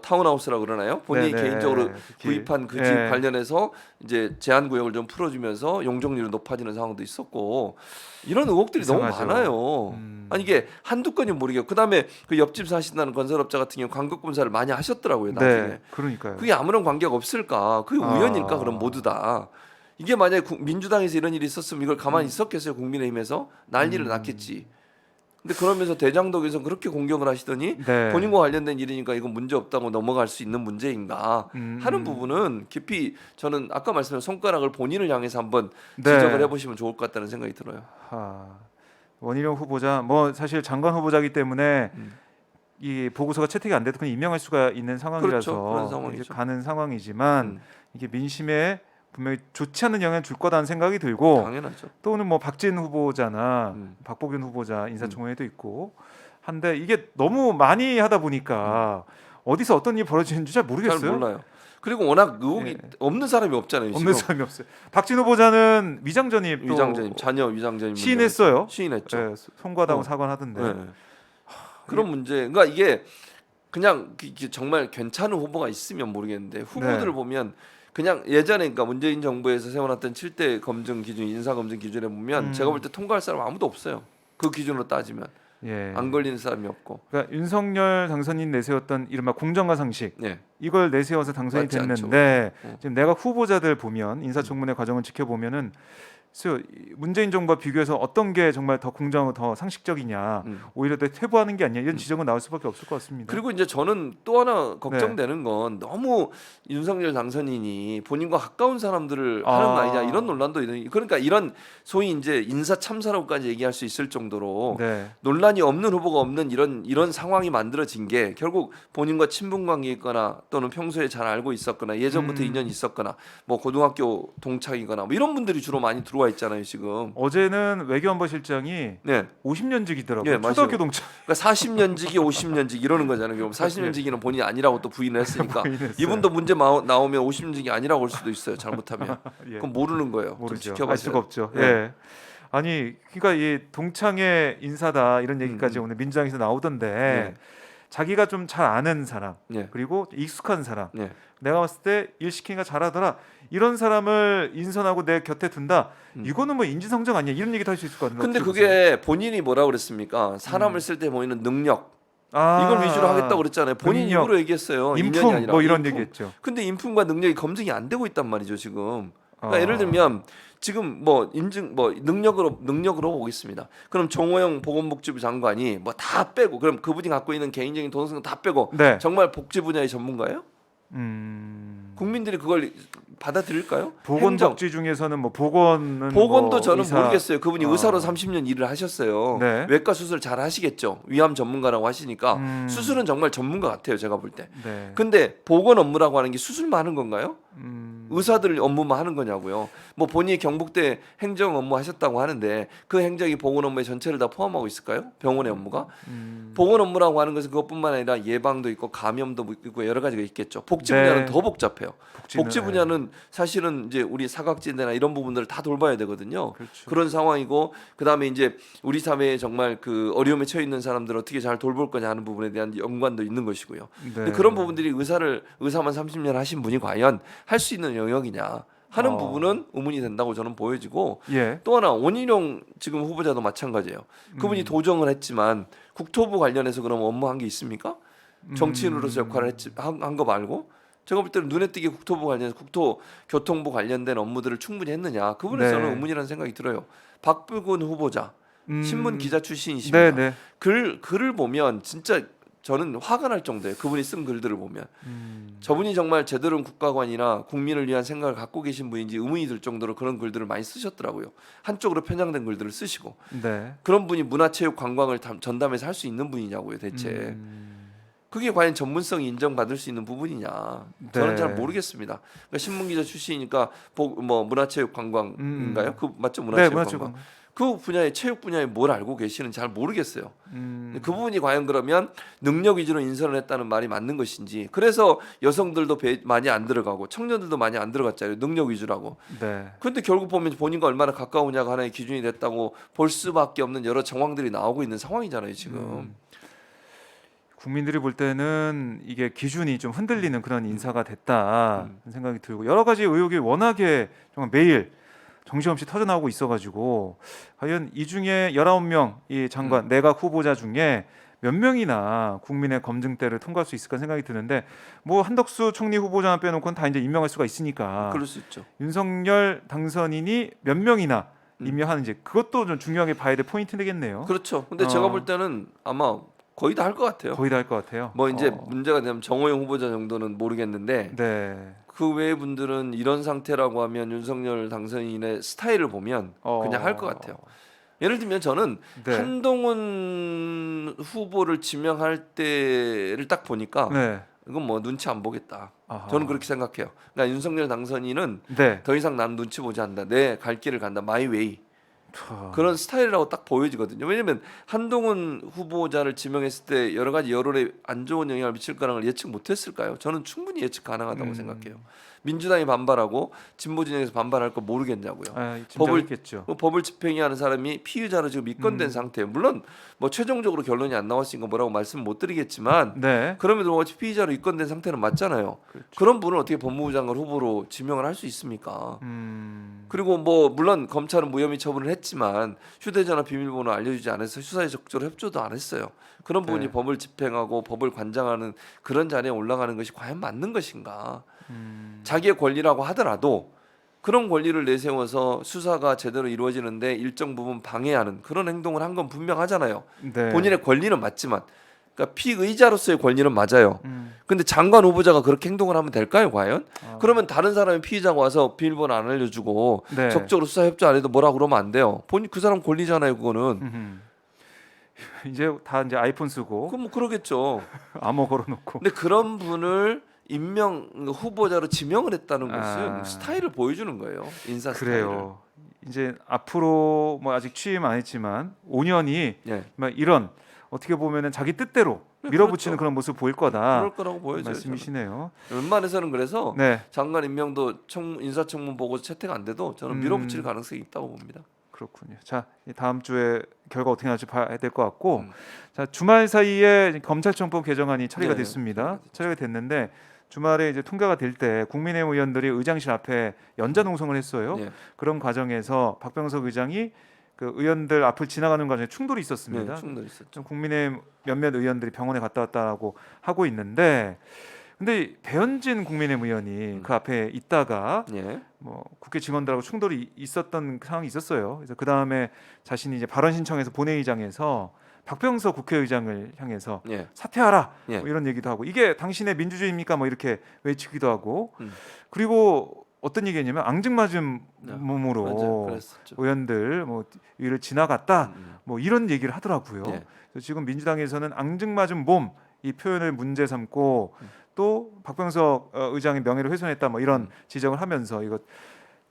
타운하우스라고 그러나요? 본인이 네, 네. 개인적으로 길. 구입한 그 집 네. 관련해서 이제 제한 구역을 좀 풀어주면서 용적률이 높아지는 상황도 있었고 이런 의혹들이 이상하죠. 너무 많아요. 아니 이게 한두 건이 모르겠고 그다음에 그 옆집 사신다는 건설업자 같은 경우 간급 공사를 많이 하셨더라고요. 나중에 네. 그러니까요. 그게 아무런 관계가 없을까? 그게 우연일까? 그럼 모두 다 이게 만약에 민주당에서 이런 일이 있었으면 이걸 가만히 있었겠어요? 국민의힘에서 난리를 났겠지. 근데 그러면서 대장동에서 그렇게 공격을 하시더니 네. 본인과 관련된 일이니까 이건 문제 없다고 넘어갈 수 있는 문제인가 하는 부분은 깊이 저는 아까 말씀드린 손가락을 본인을 향해서 한번 네. 지적을 해보시면 좋을 것 같다는 생각이 들어요. 원희룡 후보자 뭐 사실 장관 후보자기 때문에 이 보고서가 채택이 안 돼도 그냥 임명할 수가 있는 상황이라서 그렇죠. 그런 상황이죠. 이제 가는 상황이지만 음, 이게 민심에 분명히 좋지 않은 영향을 줄 거다는 생각이 들고 당연하죠. 또는 뭐 박진 후보자나 음. 박보균 후보자 인사청문회도 있고 한데 이게 너무 많이 하다 보니까 어디서 어떤 일이 벌어지는지 잘 모르겠어요. 잘 몰라요. 그리고 워낙 의혹이 예. 없는 사람이 없잖아요. 없는 지금. 사람이 없어요. 박진 후보자는 위장전입 또 위장전임 자녀 위장전임 시인했어요. 시인했죠. 예, 송구하다고 어. 사과하던데. 네. 그런 문제. 그러니까 이게 그냥 이게 정말 괜찮은 후보가 있으면 모르겠는데 후보들을 네. 보면 그냥 예전에 그러니까 문재인 정부에서 세워놨던 7대 검증 기준, 인사 검증 기준에 보면 제가 볼 때 통과할 사람 아무도 없어요. 그 기준으로 따지면 예. 안 걸리는 사람이 없고. 그러니까 윤석열 당선인 내세웠던 이른바 공정과 상식 네. 이걸 내세워서 당선이 맞지 않죠. 됐는데 어. 지금 내가 후보자들 보면 인사청문회 과정을 지켜보면은 글쎄요, 문재인 정부와 비교해서 어떤 게 정말 더 공정하고 더 상식적이냐 오히려 더 퇴보하는 게 아니냐 이런 지적은 나올 수밖에 없을 것 같습니다. 그리고 이제 저는 또 하나 걱정되는 건 너무 윤석열 당선인이 본인과 가까운 사람들을 하는 거 아니냐 이런 논란도 그러니까 이런 소위 이제 인사 참사라고까지 얘기할 수 있을 정도로 네. 논란이 없는 후보가 없는 이런 상황이 만들어진 게 결국 본인과 친분 관계 있거나 또는 평소에 잘 알고 있었거나 예전부터 인연이 있었거나 뭐 고등학교 동창이거나 뭐 이런 분들이 주로 많이 들어와 들어가 있잖아요 지금. 어제는 외교안보실장이 네. 50년직이더라고요. 예, 맞아요. 초등학교 동창. 그러니까 40년직이 50년직 이러는 거잖아요. 그럼 40년직이는 본인이 아니라고 또 부인을 했으니까 부인했어요. 이분도 문제 나오면 50년직이 아니라고 할 수도 있어요. 잘못하면. 예. 그럼 모르는 거예요. 좀 모르죠. 지켜봐야 알 수가 없죠. 예. 예. 아니 그러니까 이 동창의 인사다 이런 얘기까지 음. 오늘 민주당에서 나오던데 네. 자기가 좀 잘 아는 사람 네. 그리고 익숙한 사람 네. 내가 봤을 때 일 시키니까 잘하더라 이런 사람을 인선하고 내 곁에 둔다 이거는 뭐 인지상정 아니야 이런 얘기도 할 수 있을 것 같은데 근데 어떻게 보세요? 그게 본인이 뭐라 그랬습니까? 사람을 쓸 때 보이는 능력 아, 이걸 위주로 하겠다고 그랬잖아요. 본인 능력, 입으로 얘기했어요. 인연이 인품 아니라 뭐 이런 인품. 얘기했죠. 근데 인품과 능력이 검증이 안 되고 있단 말이죠 지금. 그러니까 아. 예를 들면 지금 뭐 인증 뭐 능력으로 보겠습니다. 그럼 정호영 보건복지부 장관이 뭐 다 빼고 그럼 그분이 갖고 있는 개인적인 도덕성 다 빼고 네. 정말 복지 분야의 전문가예요? 국민들이 그걸 받아들일까요? 행정. 보건복지 중에서는 뭐 보건은 보건도 뭐 저는 의사- 모르겠어요. 그분이 아. 의사로 30년 일을 하셨어요. 네. 외과 수술 잘 하시겠죠. 위암 전문가라고 하시니까 음. 수술은 정말 전문가 같아요. 제가 볼 때. 네. 근데 보건 업무라고 하는 게 수술만 하는 건가요? 음. 의사들 업무만 하는 거냐고요. 뭐 본인이 경북대 행정 업무 하셨다고 하는데 그 행정이 보건 업무의 전체를 다 포함하고 있을까요? 병원의 업무가? 보건 업무라고 하는 것은 그것뿐만 아니라 예방도 있고 감염도 있고 여러 가지가 있겠죠. 복지 네. 분야는 더 복잡해요. 복지는, 복지 분야는 사실은 이제 우리 사각지대나 이런 부분들을 다 돌봐야 되거든요. 그렇죠. 그런 상황이고 그다음에 이제 우리 사회에 정말 그 어려움에 처해 있는 사람들을 어떻게 잘 돌볼 거냐 하는 부분에 대한 연관도 있는 것이고요. 근데 네. 그런 부분들이 의사만 30년 하신 분이 과연 할 수 있는 영역이냐 하는 부분은 의문이 된다고 저는 보여지고 예. 또 하나 원희룡 지금 후보자도 마찬가지예요. 그분이 도정을 했지만 국토부 관련해서 그럼 업무한 게 있습니까? 정치인으로서 역할을 한 거 말고 제가 볼 때는 눈에 띄게 국토부 관련해서 국토교통부 관련된 업무들을 충분히 했느냐 그분에 네. 저는 의문이라는 생각이 들어요. 박부근 후보자 신문 기자 출신이십니다. 네, 네. 글을 보면 진짜 저는 화가 날 정도예요. 그분이 쓴 글들을 보면 저분이 정말 제대로 국가관이나 국민을 위한 생각을 갖고 계신 분인지 의문이 들 정도로 그런 글들을 많이 쓰셨더라고요. 한쪽으로 편향된 글들을 쓰시고 네. 그런 분이 문화체육관광을 전담해서 할 수 있는 분이냐고요 대체. 그게 과연 전문성이 인정받을 수 있는 부분이냐 저는 네. 잘 모르겠습니다. 그러니까 신문기자 출신이니까 뭐 문화체육관광인가요? 그 맞죠? 네, 문화체육관광. 문화체육관. 그 분야의 체육 분야에 뭘 알고 계시는지 잘 모르겠어요. 그 부분이 과연 그러면 능력 위주로 인선을 했다는 말이 맞는 것인지 그래서 여성들도 많이 안 들어가고 청년들도 많이 안 들어갔잖아요. 능력 위주라고. 네. 그런데 결국 보면 본인과 얼마나 가까우냐가 하나의 기준이 됐다고 볼 수밖에 없는 여러 정황들이 나오고 있는 상황이잖아요. 지금. 국민들이 볼 때는 이게 기준이 좀 흔들리는 그런 인사가 됐다 그런 생각이 들고 여러 가지 의혹이 워낙에 정말 매일 정신없이 터져나오고 있어가지고 과연 이 중에 19명 이 장관 내각 후보자 중에 몇 명이나 국민의 검증대를 통과할 수 있을까 생각이 드는데 뭐 한덕수 총리 후보자만 빼놓고는 다 이제 임명할 수가 있으니까 그럴 수 있죠. 윤석열 당선인이 몇 명이나 임명하는지 그것도 좀 중요하게 봐야 될 포인트 되겠네요. 그렇죠. 근데 제가 볼 때는 아마 거의 다 할 것 같아요. 거의 다 할 것 같아요. 뭐 이제 문제가 되면 정호영 후보자 정도는 모르겠는데 네. 그 외의 분들은 이런 상태라고 하면 윤석열 당선인의 스타일을 보면 그냥 할 것 같아요. 예를 들면 저는 네. 한동훈 후보를 지명할 때를 딱 보니까 네. 이건 뭐 눈치 안 보겠다. 아하. 저는 그렇게 생각해요. 그러니까 윤석열 당선인은 네. 더 이상 난 눈치 보지 않는다. 내 갈 길을 간다. 마이 웨이. 푸. 그런 스타일이라고 딱 보여지거든요. 왜냐하면 한동훈 후보자를 지명했을 때 여러 가지 여론에 안 좋은 영향을 미칠 거라는 걸 예측 못했을까요? 저는 충분히 예측 가능하다고 생각해요. 민주당이 반발하고 진보 진영에서 반발할 거 모르겠냐고요. 아, 법을 있겠죠. 법을 집행하는 사람이 피의자로 지금 입건된 상태예요. 물론 뭐 최종적으로 결론이 안 나왔으니까 뭐라고 말씀 못 드리겠지만 네. 그럼에도 불구하고 피의자로 입건된 상태는 맞잖아요. 그렇죠. 그런 분을 어떻게 법무부 장관 후보로 지명을 할 수 있습니까? 그리고 뭐 물론 검찰은 무혐의 처분을 했지만 휴대전화 비밀번호 알려주지 않아서 수사에 적극적으로 협조도 안 했어요. 그런 부분이 네. 법을 집행하고 법을 관장하는 그런 자리에 올라가는 것이 과연 맞는 것인가? 자기의 권리라고 하더라도 그런 권리를 내세워서 수사가 제대로 이루어지는데 일정 부분 방해하는 그런 행동을 한 건 분명하잖아요. 네. 본인의 권리는 맞지만 그러니까 피의자로서의 권리는 맞아요. 근데 장관 후보자가 그렇게 행동을 하면 될까요, 과연? 그러면 다른 사람이 피의자가 와서 비밀번호 안 알려주고 네. 적극적으로 수사 협조 안 해도 뭐라 그러면 안 돼요. 본인 그 사람 권리잖아요, 그거는. 이제 다 이제 아이폰 쓰고 그럼 뭐 그러겠죠. 암호 걸어놓고. 근데 그런 분을 임명 후보자로 지명을 했다는 것은 아. 스타일을 보여주는 거예요. 인사 그래요. 이제 앞으로 뭐 아직 취임 안 했지만 5년이 스타일을. 예. 막 이런 어떻게 보면은 자기 뜻대로 밀어붙이는 그렇죠. 그런 모습 보일 거다 그럴 거라고 보여져요. 말씀이시네요. 저는. 웬만해서는 그래서 네, 장관 임명도 인사청문 보고서 채택 안 돼도 저는 밀어붙일 가능성이 있다고 봅니다. 그렇군요. 자, 이 다음 주에 결과 어떻게 나올지 봐야 될 것 같고, 음. 자 주말 사이에 검찰청법 개정안이 처리가 네, 됐습니다. 처리가 됐는데 주말에 이제 통과가 될 때 국민의힘 의원들이 의장실 앞에 연좌 농성을 했어요. 예. 그런 과정에서 박병석 의장이 그 의원들 앞을 지나가는 과정에 충돌이 있었습니다. 네, 충돌 있었죠. 좀 국민의힘 몇몇 의원들이 병원에 갔다 왔다고 하고 있는데, 근데 배현진 국민의힘 의원이 그 앞에 있다가 예. 뭐 국회 직원들하고 충돌이 있었던 상황이 있었어요. 그래서 그 다음에 자신이 이제 발언 신청해서 본회의장에서 박병석 국회의장을 향해서 예. 사퇴하라 예. 뭐 이런 얘기도 하고, 이게 당신의 민주주의입니까 뭐 이렇게 외치기도 하고, 음. 그리고 어떤 얘기했냐면 앙증맞은 맞아요. 몸으로 그랬었죠. 의원들 뭐 위를 지나갔다 뭐 이런 얘기를 하더라고요. 예. 그래서 지금 민주당에서는 앙증맞은 몸 이 표현을 문제 삼고 또 박병석 의장의 명예를 훼손했다 뭐 이런 지적을 하면서 이거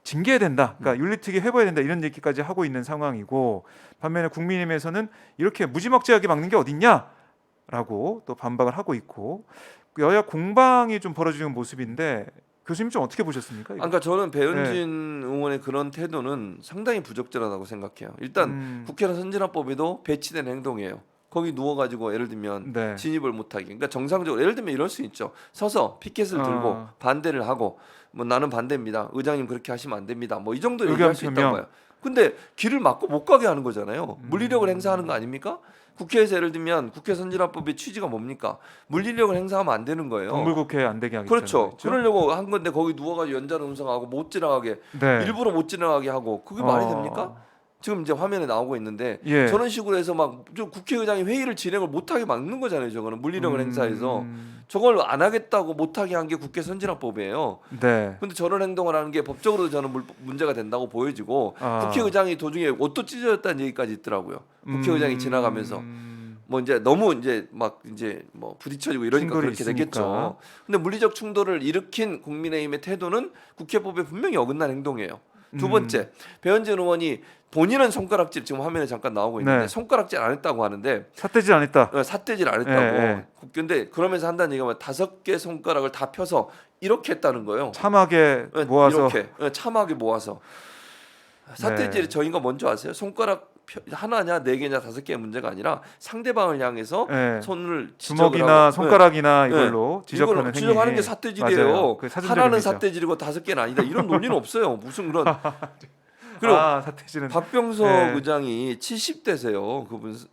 징계해야 된다, 그러니까 윤리특위 해봐야 된다 이런 얘기까지 하고 있는 상황이고, 반면에 국민의힘에서는 이렇게 무지막지하게 막는 게 어딨냐라고 또 반박을 하고 있고, 여야 공방이 좀 벌어지는 모습인데 교수님 좀 어떻게 보셨습니까? 이거? 그러니까 저는 배현진 의원의 그런 태도는 상당히 부적절하다고 생각해요. 일단 국회는 선진화법에도 배치된 행동이에요. 거기 누워가지고 예를 들면 네. 진입을 못하게. 그러니까 정상적으로 예를 들면 이럴 수 있죠. 서서 피켓을 들고 반대를 하고 뭐 나는 반대입니다. 의장님 그렇게 하시면 안 됩니다. 뭐 이 정도 의견 얘기할 수 표명. 있다고 봐요. 근데 길을 막고 못 가게 하는 거잖아요. 물리력을 행사하는 거 아닙니까? 국회에서 예를 들면 국회 선진화법의 취지가 뭡니까? 물리력을 행사하면 안 되는 거예요. 동물국회 안 되게 하겠다는 그렇죠. 거죠? 그러려고 한 건데 거기 누워가지고 연좌 운성하고 못 지나가게 네. 일부러 못 지나가게 하고 그게 말이 됩니까? 지금 이제 화면에 나오고 있는데 예. 저런 식으로 해서 막 좀 국회의장이 회의를 진행을 못하게 막는 거잖아요. 저거는 물리력을 행사해서 저걸 안 하겠다고 못하게 한 게 국회 선진화법이에요. 네. 근데 저런 행동을 하는 게 법적으로도 저는 문제가 된다고 보여지고 국회의장이 도중에 옷도 찢어졌다는 얘기까지 있더라고요. 국회의장이 지나가면서 뭐 이제 너무 이제 막 이제 뭐 부딪혀지고 이러니까 충돌이 그렇게 있으니까. 되겠죠. 근데 물리적 충돌을 일으킨 국민의힘의 태도는 국회법에 분명히 어긋난 행동이에요. 두 번째, 배현진 의원이 본인은 손가락질 지금 화면에 잠깐 나오고 있는데 네. 손가락질 안 했다고 하는데 삿대질 안 했다. 삿대질 안 했다고. 예. 근데 그러면서 한다는 얘기가 5개 손가락을 다 펴서 이렇게 했다는 거예요. 참하게 모아서. 이렇게 참하게 모아서. 삿대질이 저희가 뭔지 아세요? 손가락 하나냐 4개냐 5개의 문제가 아니라 상대방을 향해서 네. 손을 주먹이나 손가락이나 네. 이걸로 지적하는 행위. 지적하는 게 삿대질이에요. 맞아요. 그 사전적인 하나는 얘기죠. 삿대질이고 5개는 아니다. 이런 논리는 없어요. 무슨 그런 그리고 삿대질은 박병석 네. 의장이 70대세요.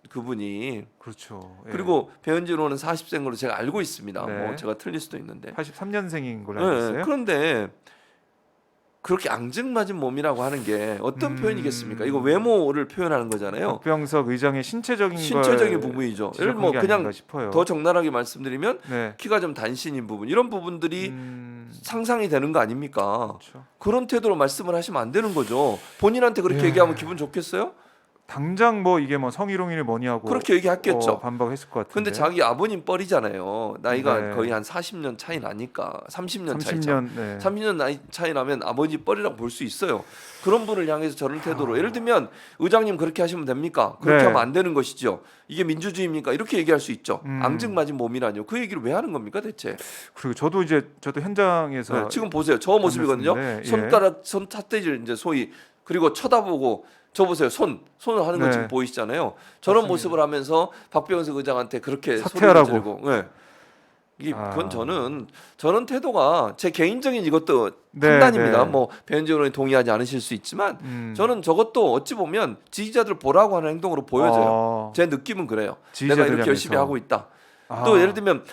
그분이 그렇죠. 예. 그리고 배현진 의원은 40세인 걸로 제가 알고 있습니다. 네. 뭐 제가 틀릴 수도 있는데. 83년생인 걸로 알고 있어요. 그런데 그렇게 앙증맞은 몸이라고 하는 게 어떤 표현이겠습니까? 이거 외모를 표현하는 거잖아요. 박병석 의장의 신체적인 부분이죠. 예를 예를 뭐 그냥 싶어요. 더 적나라하게 말씀드리면 네. 키가 좀 단신인 부분 이런 부분들이 상상이 되는 거 아닙니까? 그렇죠. 그런 태도로 말씀을 하시면 안 되는 거죠. 본인한테 그렇게 예. 얘기하면 기분 좋겠어요? 당장 뭐 이게 뭐 성희롱이니 뭐니하고 그렇게 얘기했겠죠. 반박했을 것 같은데. 근데 자기 아버님 뻘이잖아요. 나이가 네. 거의 한 40년 차이 나니까 30년 차이죠. 30년. 네. 30년 나이 차이 나면 아버지 뻘이라고 볼 수 있어요. 그런 분을 향해서 저런 태도로 예를 들면 의장님 그렇게 하시면 됩니까? 그렇게 네. 하면 안 되는 것이죠. 이게 민주주의입니까? 이렇게 얘기할 수 있죠. 음. 앙증맞은 몸이라뇨. 그 얘기를 왜 하는 겁니까 대체? 그리고 저도 현장에서 네, 지금 보세요. 저 모습이거든요. 예. 손가락 손 삿대질 이제 소위 그리고 쳐다보고 저 보세요. 손을 하는 거 네. 지금 보이시잖아요. 저런 맞습니다. 모습을 하면서 박병석 의장한테 그렇게 사퇴하라고. 소리를 지르고. 네. 그건 저는 태도가 제 개인적인 이것도 네, 판단입니다. 네. 뭐 배현진 의원이 동의하지 않으실 수 있지만 저는 저것도 어찌 보면 지지자들 보라고 하는 행동으로 보여져요. 제 느낌은 그래요. 내가 이렇게 열심히 하고 있다. 또 예를 들면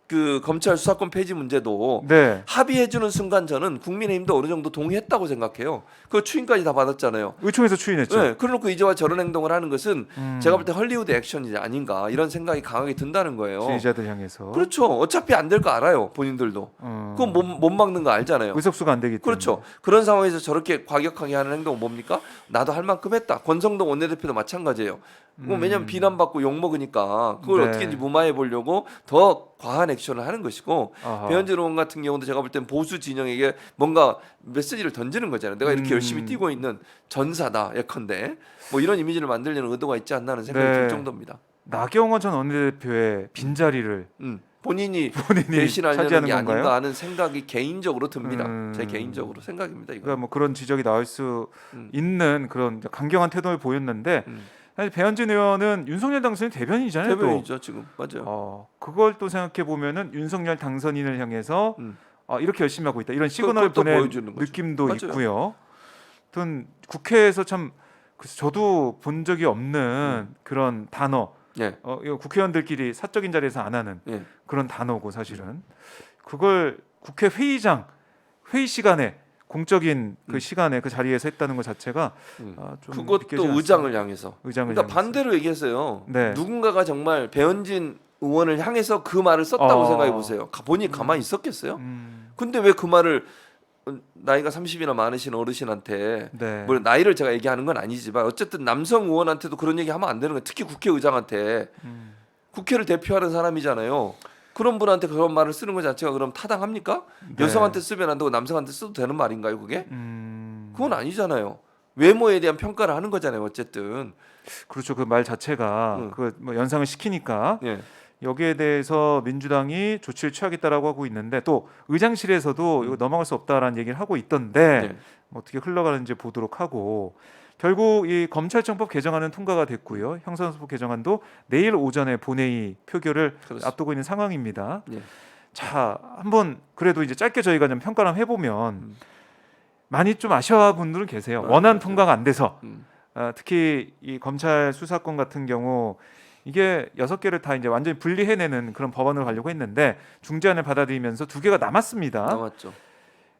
그 검찰 수사권 폐지 문제도 네. 합의해주는 순간 저는 국민의힘도 어느 정도 동의했다고 생각해요. 그 추인까지 다 받았잖아요. 의총에서 추인했죠. 네, 그래놓고 이제와 저런 행동을 하는 것은 제가 볼 때 헐리우드 액션이 아닌가 이런 생각이 강하게 든다는 거예요. 지지자들 향해서. 그렇죠. 어차피 안 될 거 알아요. 본인들도. 그건 못 막는 거 알잖아요. 의석수가 안 되기 때문에. 그렇죠. 그런 상황에서 저렇게 과격하게 하는 행동은 뭡니까? 나도 할 만큼 했다. 권성동 원내대표도 마찬가지예요. 왜냐하면 비난받고 욕 먹으니까 그걸 네. 어떻게든지 무마해 보려고 더 과한 액션을 하는 것이고 아하. 배현진 의원 같은 경우도 제가 볼 땐 보수 진영에게 뭔가 메시지를 던지는 거잖아요. 내가 이렇게 열심히 뛰고 있는 전사다 예컨대 뭐 이런 이미지를 만들려는 의도가 있지 않나 하는 생각이 네. 들 정도입니다. 나경원 전 원내대표의 빈자리를 본인이 본인이 대신하려는 차지하는 게 건가요? 아닌가 하는 생각이 개인적으로 듭니다. 제 음. 개인적으로 생각입니다. 이거. 그러니까 뭐 그런 지적이 나올 수 음. 있는 그런 강경한 태도를 보였는데 음. 사실 배현진 의원은 윤석열 당선인 대변인이잖아요. 또. 대변이죠 지금 맞아요. 그걸 또 생각해 보면은 윤석열 당선인을 향해서 음. 이렇게 열심히 하고 있다 이런 시그널을 그걸 또 보낸 보여주는 거죠. 느낌도 맞아요. 있고요. 하여튼 국회에서 참 그래서 저도 본 적이 없는 그런 단어. 예. 이거 국회의원들끼리 사적인 자리에서 안 하는 예. 그런 단어고 사실은 그걸 국회 회의장 회의 시간에 공적인 그 시간에 그 자리에서 했다는 것 자체가 좀 그것도 느껴지지 의장을 향해서. 의장을 그러니까 향해서. 반대로 얘기했어요. 네. 누군가가 정말 배현진 의원을 향해서 그 말을 썼다고 생각해 보세요. 본인이 가만히 있었겠어요? 근데 왜 그 말을 나이가 30이나 많으신 어르신한테 네. 뭐 나이를 제가 얘기하는 건 아니지만 어쨌든 남성 의원한테도 그런 얘기 하면 안 되는 거예요. 특히 국회의장한테 국회를 대표하는 사람이잖아요. 그런 분한테 그런 말을 쓰는 것 자체가 그럼 타당합니까? 네. 여성한테 쓰면 안 되고 남성한테 써도 되는 말인가요, 그게? 음, 그건 아니잖아요. 외모에 대한 평가를 하는 거잖아요, 어쨌든. 그렇죠. 그 말 자체가 그 뭐 연상을 시키니까 예. 여기에 대해서 민주당이 조치를 취하겠다라고 하고 있는데 또 의장실에서도 이거 넘어갈 수 없다라는 얘기를 하고 있던데 네. 뭐 어떻게 흘러가는지 보도록 하고 결국 이 검찰청법 개정안은 통과가 됐고요. 형사소법 개정안도 내일 오전에 본회의 표결을 그렇습니다. 앞두고 있는 상황입니다. 예. 자, 한번 그래도 이제 짧게 저희가 좀 평가를 한번 해보면 많이 좀 아쉬워하는 분들은 계세요. 맞아요. 원안 통과가 안 돼서 음. 특히 이 검찰 수사권 같은 경우 이게 6개를 다 이제 완전히 분리해내는 그런 법안을 가려고 했는데 중재안을 받아들이면서 2개가 남았습니다. 남았죠.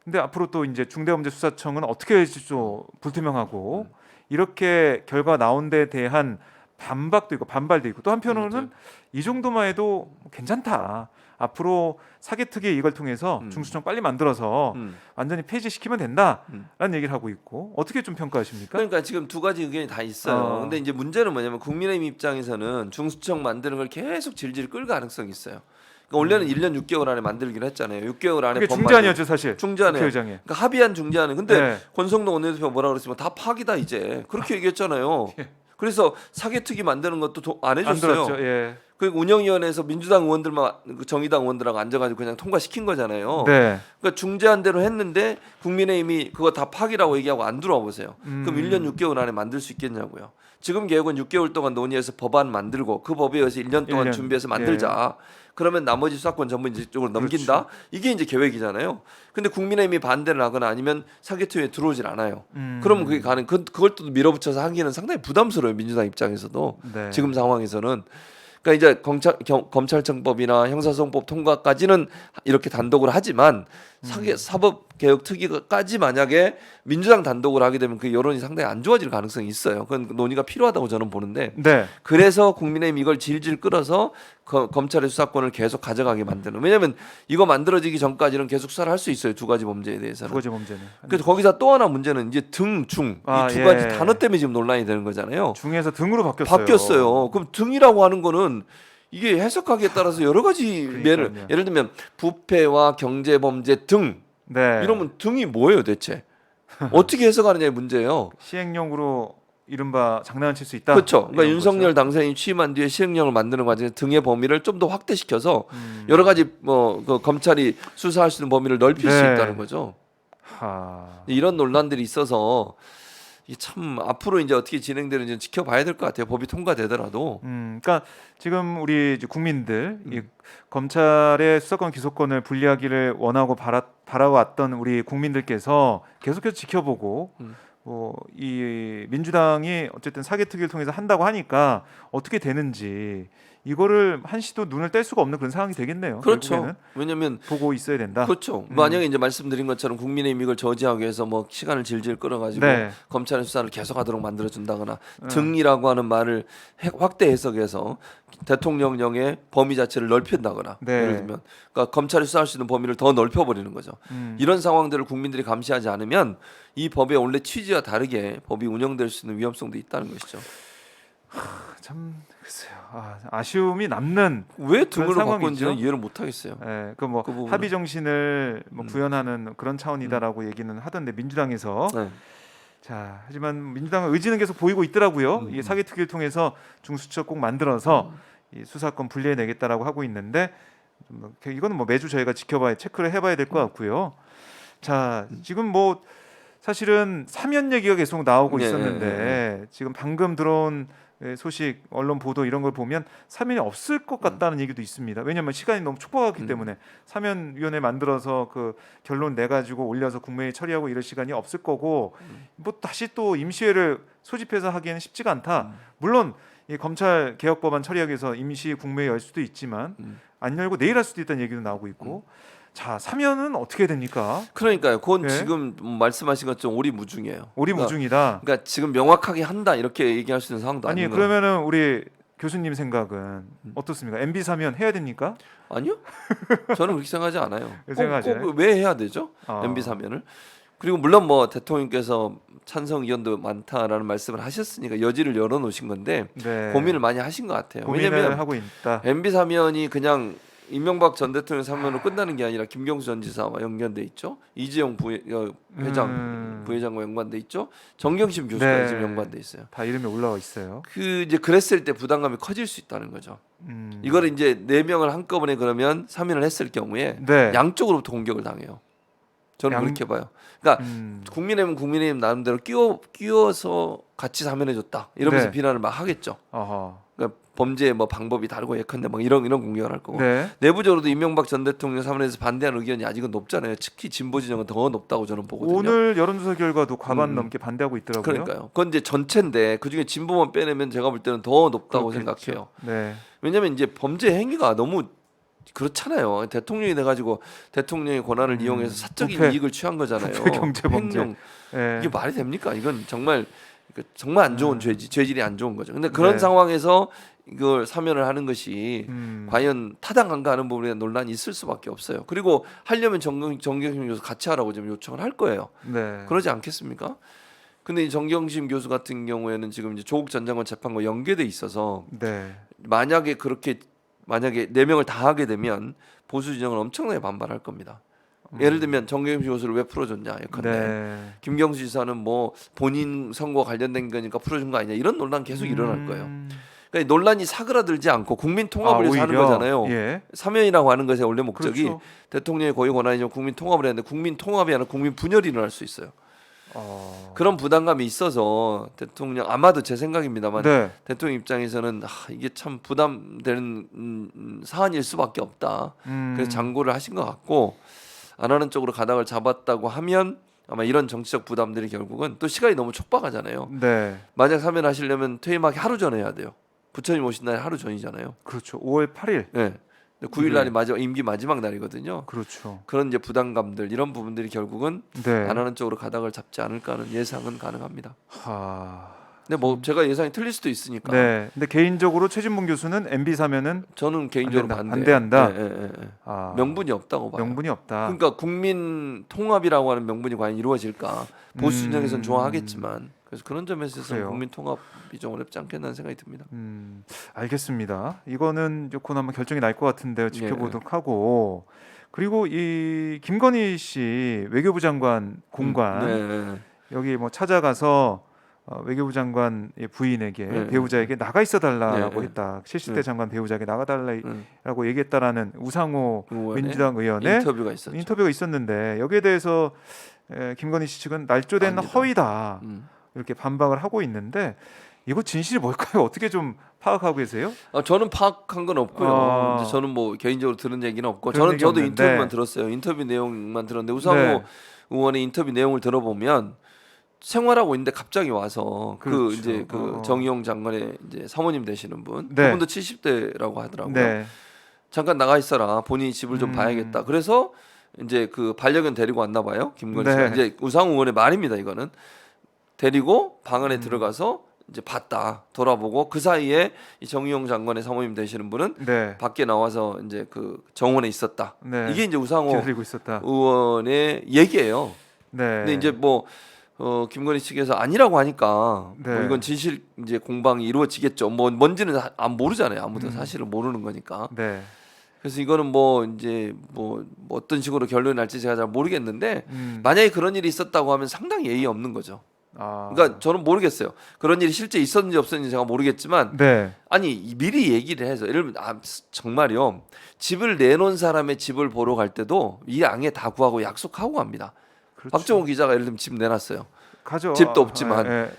근데 앞으로 또 이제 중대범죄수사청은 어떻게 할지 좀 불투명하고 이렇게 결과 나온 데 대한 반박도 있고 반발도 있고 또 한편으로는 이 정도만 해도 괜찮다. 앞으로 사개특위 이걸 통해서 중수청 빨리 만들어서 완전히 폐지시키면 된다라는 얘기를 하고 있고 어떻게 좀 평가하십니까? 그러니까 지금 두 가지 의견이 다 있어요. 근데 이제 문제는 뭐냐면 국민의힘 입장에서는 중수청 만드는 걸 계속 질질 끌 가능성이 있어요. 그러니까 원래는 1년 6개월 안에 만들기로 했잖아요. 6개월 안에 그게 법 중재안이었죠 사실. 중재안에. 국회의장에. 그러니까 합의한 중재안은 근데 네. 권성동 원내대표가 뭐라 그랬으면 다 파기다 이제 그렇게 얘기했잖아요. 그래서 사개특위 만드는 것도 안 안 해줬어요. 들었죠. 예. 그리고 운영위원회에서 민주당 의원들만 정의당 의원들하고 앉아가지고 그냥 통과시킨 거잖아요. 네. 그러니까 중재안 대로 했는데 국민의힘이 그거 다 파기라고 얘기하고 안 들어와 보세요. 그럼 1년 6개월 안에 만들 수 있겠냐고요. 지금 계획은 6개월 동안 논의해서 법안 만들고 그 법에 의해서 1년 동안 1년. 준비해서 만들자. 그러면 나머지 수사권 전부 이제 쪽으로 넘긴다. 그렇죠. 이게 이제 계획이잖아요. 근데 국민의힘이 반대를 하거나 아니면 사개특위에 들어오질 않아요. 그러면 그게 그걸 또 밀어붙여서 하기는 상당히 부담스러워요. 민주당 입장에서도. 네. 지금 상황에서는. 그러니까 이제 검찰청법이나 형사소송법 통과까지는 이렇게 단독으로 하지만 사법개혁특위까지 만약에 민주당 단독으로 하게 되면 그 여론이 상당히 안 좋아질 가능성이 있어요. 그건 논의가 필요하다고 저는 보는데 네. 그래서 국민의힘 이걸 질질 끌어서 검찰의 수사권을 계속 가져가게 만드는. 왜냐하면 이거 만들어지기 전까지는 계속 수사를 할 수 있어요. 두 가지 범죄에 대해서는. 두 가지 범죄는. 그래서 거기서 또 하나 문제는 이제 등, 중 이 두 가지 단어 때문에 지금 논란이 되는 거잖아요. 중에서 등으로 바뀌었어요. 바뀌었어요. 그럼 등이라고 하는 거는 이게 해석하기에 따라서 여러 가지 예를 들면 부패와 경제범죄 등 네. 이러면 등이 뭐예요 대체? 어떻게 해석하느냐의 문제예요. 시행령으로 이른바 장난을 칠 수 있다. 그렇죠. 그러니까 이런 윤석열 거죠. 당선인이 취임한 뒤에 시행령을 만드는 과정에서 등의 범위를 좀 더 확대시켜서 여러 가지 그 검찰이 수사할 수 있는 범위를 넓힐 수 네. 있다는 거죠. 하... 이런 논란들이 있어서 이 참 앞으로 이제 어떻게 진행되는지 지켜봐야 될 것 같아요. 법이 통과되더라도. 그러니까 지금 우리 이제 국민들 이 검찰의 수사권 기소권을 분리하기를 원하고 바라왔던 우리 국민들께서 계속해서 지켜보고 이 민주당이 어쨌든 사개특위를 통해서 한다고 하니까 어떻게 되는지 이거를 한시도 눈을 뗄 수가 없는 그런 상황이 되겠네요. 그렇죠. 결국에는 왜냐하면 보고 있어야 된다. 그렇죠. 만약에 이제 말씀드린 것처럼 국민의힘 이걸 저지하기 위해서 뭐 시간을 질질 끌어가지고 네. 검찰의 수사를 계속하도록 만들어준다거나 등이라고 하는 말을 확대 해석해서 대통령령의 범위 자체를 넓힌다거나 네. 예를 들면 그러니까 검찰이 수사할 수 있는 범위를 더 넓혀버리는 거죠. 이런 상황들을 국민들이 감시하지 않으면 이 법의 원래 취지와 다르게 법이 운영될 수 있는 위험성도 있다는 것이죠. 참 글쎄요. 아쉬움이 남는 왜 그런 등으로 바꿨는지는 상황이죠. 이해를 못 하겠어요. 예, 그뭐 그 부분은. 합의 정신을 뭐 음. 구현하는 그런 차원이다라고 얘기는 하던데 민주당에서 네. 자 하지만 민주당은 의지는 계속 보이고 있더라고요. 이게 사개특위를 통해서 중수처 꼭 만들어서 이 수사권 분리해내겠다라고 하고 있는데 이거는 뭐 매주 저희가 지켜봐야 체크를 해봐야 될 것 같고요. 자 지금 뭐 사실은 사면 얘기가 계속 나오고 네, 있었는데 지금 방금 들어온 소식 언론 보도 이런 걸 보면 사면이 없을 것 같다는 얘기도 있습니다. 왜냐하면 시간이 너무 촉박하기 때문에 사면위원회 만들어서 그 결론 내 가지고 올려서 국회에 처리하고 이럴 시간이 없을 거고 뭐 다시 또 임시회를 소집해서 하기에는 쉽지가 않다. 물론 이 검찰 개혁 법안 처리하기 위해서 임시 국무회의 열 수도 있지만 안 열고 내일 할 수도 있다는 얘기도 나오고 있고 자 사면은 어떻게 됩니까? 그러니까요. 그건 네. 지금 말씀하신 것좀 오리무중이에요. 오리무중이다. 그러니까 지금 명확하게 한다 이렇게 얘기할 수 있는 상황도 아니 아닌 거예요. 그러면은 우리 교수님 생각은 어떻습니까? MB 사면 해야 됩니까? 아니요? 저는 그렇게 생각하지 않아요. 생각하지 않아요? 꼭 왜 해야 되죠? 아. MB 사면을? 그리고 물론 뭐 대통령께서 찬성 의견도 많다라는 말씀을 하셨으니까 여지를 열어놓으신 건데 네. 고민을 많이 하신 것 같아요. 고민을 왜냐하면 하고 있다. MB 사면이 그냥 이명박 전 대통령 사면으로 끝나는 게 아니라 김경수 전 지사와 연관돼 있죠. 이재용 부회장과 연관돼 있죠. 정경심 교수가 네. 지금 연관돼 있어요. 다 이름이 올라와 있어요. 그 이제 그랬을 때 부담감이 커질 수 있다는 거죠. 이거를 이제 4명을 한꺼번에 그러면 사면을 했을 경우에 네. 양쪽으로부터 공격을 당해요. 저는 그렇게 봐요. 그러니까 국민의힘 나름대로 끼워서 같이 사면해줬다 이러면서 네. 비난을 막 하겠죠. 어허. 그러니까 범죄 뭐 방법이 다르고 예컨대 막 이런 공격을 할 거고 네. 내부적으로도 이명박 전 대통령 사면에서 반대하는 의견이 아직은 높잖아요. 특히 진보 진영은 더 높다고 저는 보거든요. 오늘 여론조사 결과도 과반 넘게 반대하고 있더라고요. 그러니까요. 그건 이제 전체인데 그 중에 진보만 빼내면 제가 볼 때는 더 높다고 그렇겠죠. 생각해요. 네. 왜냐하면 이제 범죄 행위가 너무 그렇잖아요. 대통령이 돼가지고 대통령의 권한을 이용해서 사적인 부패. 이익을 취한 거잖아요. 부패 경제 범죄. 횡령. 네. 이게 말이 됩니까? 이건 정말 안 좋은 죄질이 안 좋은 거죠. 근데 그런 네. 상황에서 이걸 사면을 하는 것이 과연 과연 타당한가 하는 부분에 논란이 있을 수밖에 없어요. 그리고 하려면 정경심 교수 같이 하라고 지금 요청을 할 거예요. 네. 그러지 않겠습니까? 근데 이 정경심 교수 같은 경우에는 지금 이제 조국 전 장관 재판과 연계돼 있어서 네. 만약에 4명을 다 하게 되면 보수 진영은 엄청나게 반발할 겁니다. 예를 들면 정경심 교수를 왜 풀어줬냐 예컨대 네. 김경수 지사는 뭐 본인 선거 관련된 거니까 풀어준 거 아니냐 이런 논란 계속 일어날 거예요. 그러니까 논란이 사그라들지 않고 국민 통합을 위해서 하는 오히려? 거잖아요. 예. 사면이라고 하는 것의 원래 목적이 그렇죠. 대통령의 고유 권한이죠. 국민 통합을 했는데 국민 통합이 아니라 국민 분열이 일어날 수 있어요. 그런 부담감이 있어서 대통령 아마도 제 생각입니다만 네. 대통령 입장에서는 이게 참 부담되는 사안일 수밖에 없다. 그래서 장고를 하신 것 같고 안 하는 쪽으로 가닥을 잡았다고 하면 아마 이런 정치적 부담들이 결국은 또 시간이 너무 촉박하잖아요. 네. 만약 사면하시려면 퇴임하기 하루 전에 해야 돼요. 부처님 오신 날이 하루 전이잖아요. 그렇죠. 5월 8일. 네. 9일 날이 임기 마지막 날이거든요. 그렇죠. 그런 이제 부담감들 이런 부분들이 결국은 네. 안 하는 쪽으로 가닥을 잡지 않을까 하는 예상은 가능합니다. 하. 근데 뭐 제가 예상이 틀릴 수도 있으니까. 네. 근데 개인적으로 최진봉 교수는 MB 사면은 저는 개인적으로 된다. 반대해요. 반대한다? 예. 아, 명분이 없다고 봐요. 명분이 없다. 그러니까 국민 통합이라고 하는 명분이 과연 이루어질까? 보수 진영에서는 좋아하겠지만 그래서 그런 점에서 그래요. 국민 통합이 좀 어렵지 않겠다는 생각이 듭니다. 알겠습니다. 이거는 곧 한번 결정이 날 것 같은데요. 지켜보도록 하고 그리고 이 김건희 씨 외교부 장관 공관 네. 여기 뭐 찾아가서 외교부 장관 부인에게 네. 배우자에게 나가 있어 달라고 네. 했다. 70대 네. 장관 배우자에게 나가 달라고 얘기했다라는 우상호 의원의 민주당 의원의 인터뷰가 있었죠. 인터뷰가 있었는데 여기에 대해서 김건희 씨 측은 날조된 아닙니다. 허위다 음. 이렇게 반박을 하고 있는데 이거 진실이 뭘까요? 어떻게 좀 파악하고 계세요? 저는 파악한 건 없고요. 아. 이제 저는 뭐 개인적으로 들은 얘기는 없고 그런 얘기 저도 없는데. 인터뷰만 들었어요. 인터뷰 내용만 들었는데 우상호 네. 의원의 인터뷰 내용을 들어보면 생활하고 있는데 갑자기 와서 그렇죠. 이제 정의용 장관의 이제 사모님 되시는 분, 네. 그분도 70대라고 하더라고요. 네. 잠깐 나가 있어라. 본인이 집을 좀 봐야겠다. 그래서 이제 그 반려견 데리고 왔나 봐요. 김건희 씨가 네. 이제 우상호 의원의 말입니다. 이거는 데리고 방 안에 들어가서 이제 봤다. 돌아보고 그 사이에 이 정의용 장관의 사모님 되시는 분은 네. 밖에 나와서 이제 그 정원에 있었다. 네. 이게 이제 우상호 기다리고 있었다. 의원의 얘기예요. 네. 근데 이제 뭐 김건희 측에서 아니라고 하니까 네. 뭐 이건 진실 이제 공방이 이루어지겠죠. 뭐 뭔지는 모르잖아요. 아무도 사실을 모르는 거니까. 네. 그래서 이거는 뭐 이제 뭐 어떤 식으로 결론이 날지 제가 잘 모르겠는데 음. 만약에 그런 일이 있었다고 하면 상당히 예의 없는 거죠. 아. 그러니까 저는 모르겠어요. 그런 일이 실제 있었는지 없었는지 제가 모르겠지만 네. 아니 미리 얘기를 해서 예를 들면 정말요. 집을 내놓은 사람의 집을 보러 갈 때도 이 양해 다 구하고 약속하고 갑니다. 그렇죠. 박정호 기자가 예를 들면 집 내놨어요. 가죠. 집도 없지만. 예,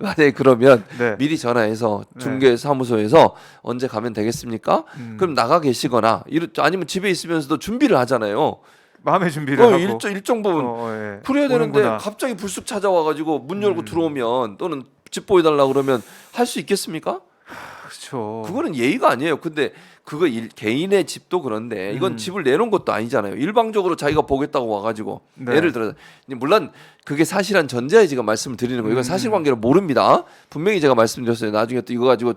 만약에 그러면 네. 미리 전화해서 네. 중개사무소에서 언제 가면 되겠습니까? 음. 그럼 나가 계시거나 아니면 집에 있으면서도 준비를 하잖아요. 마음의 준비를 하고 일정 부분 예. 그래야 되는데 오는구나. 갑자기 불쑥 찾아와가지고 문 열고 들어오면 또는 집 보여달라 그러면 할 수 있겠습니까? 그렇죠. 그거는 예의가 아니에요. 근데 그거 개인의 집도 그런데 이건 음. 집을 내놓은 것도 아니잖아요. 일방적으로 자기가 보겠다고 와가지고 네. 예를 들어서 물론 그게 사실한 전제에 지금 말씀을 드리는 거예요. 이건 사실관계를 모릅니다. 분명히 제가 말씀드렸어요. 나중에 또 이거 가지고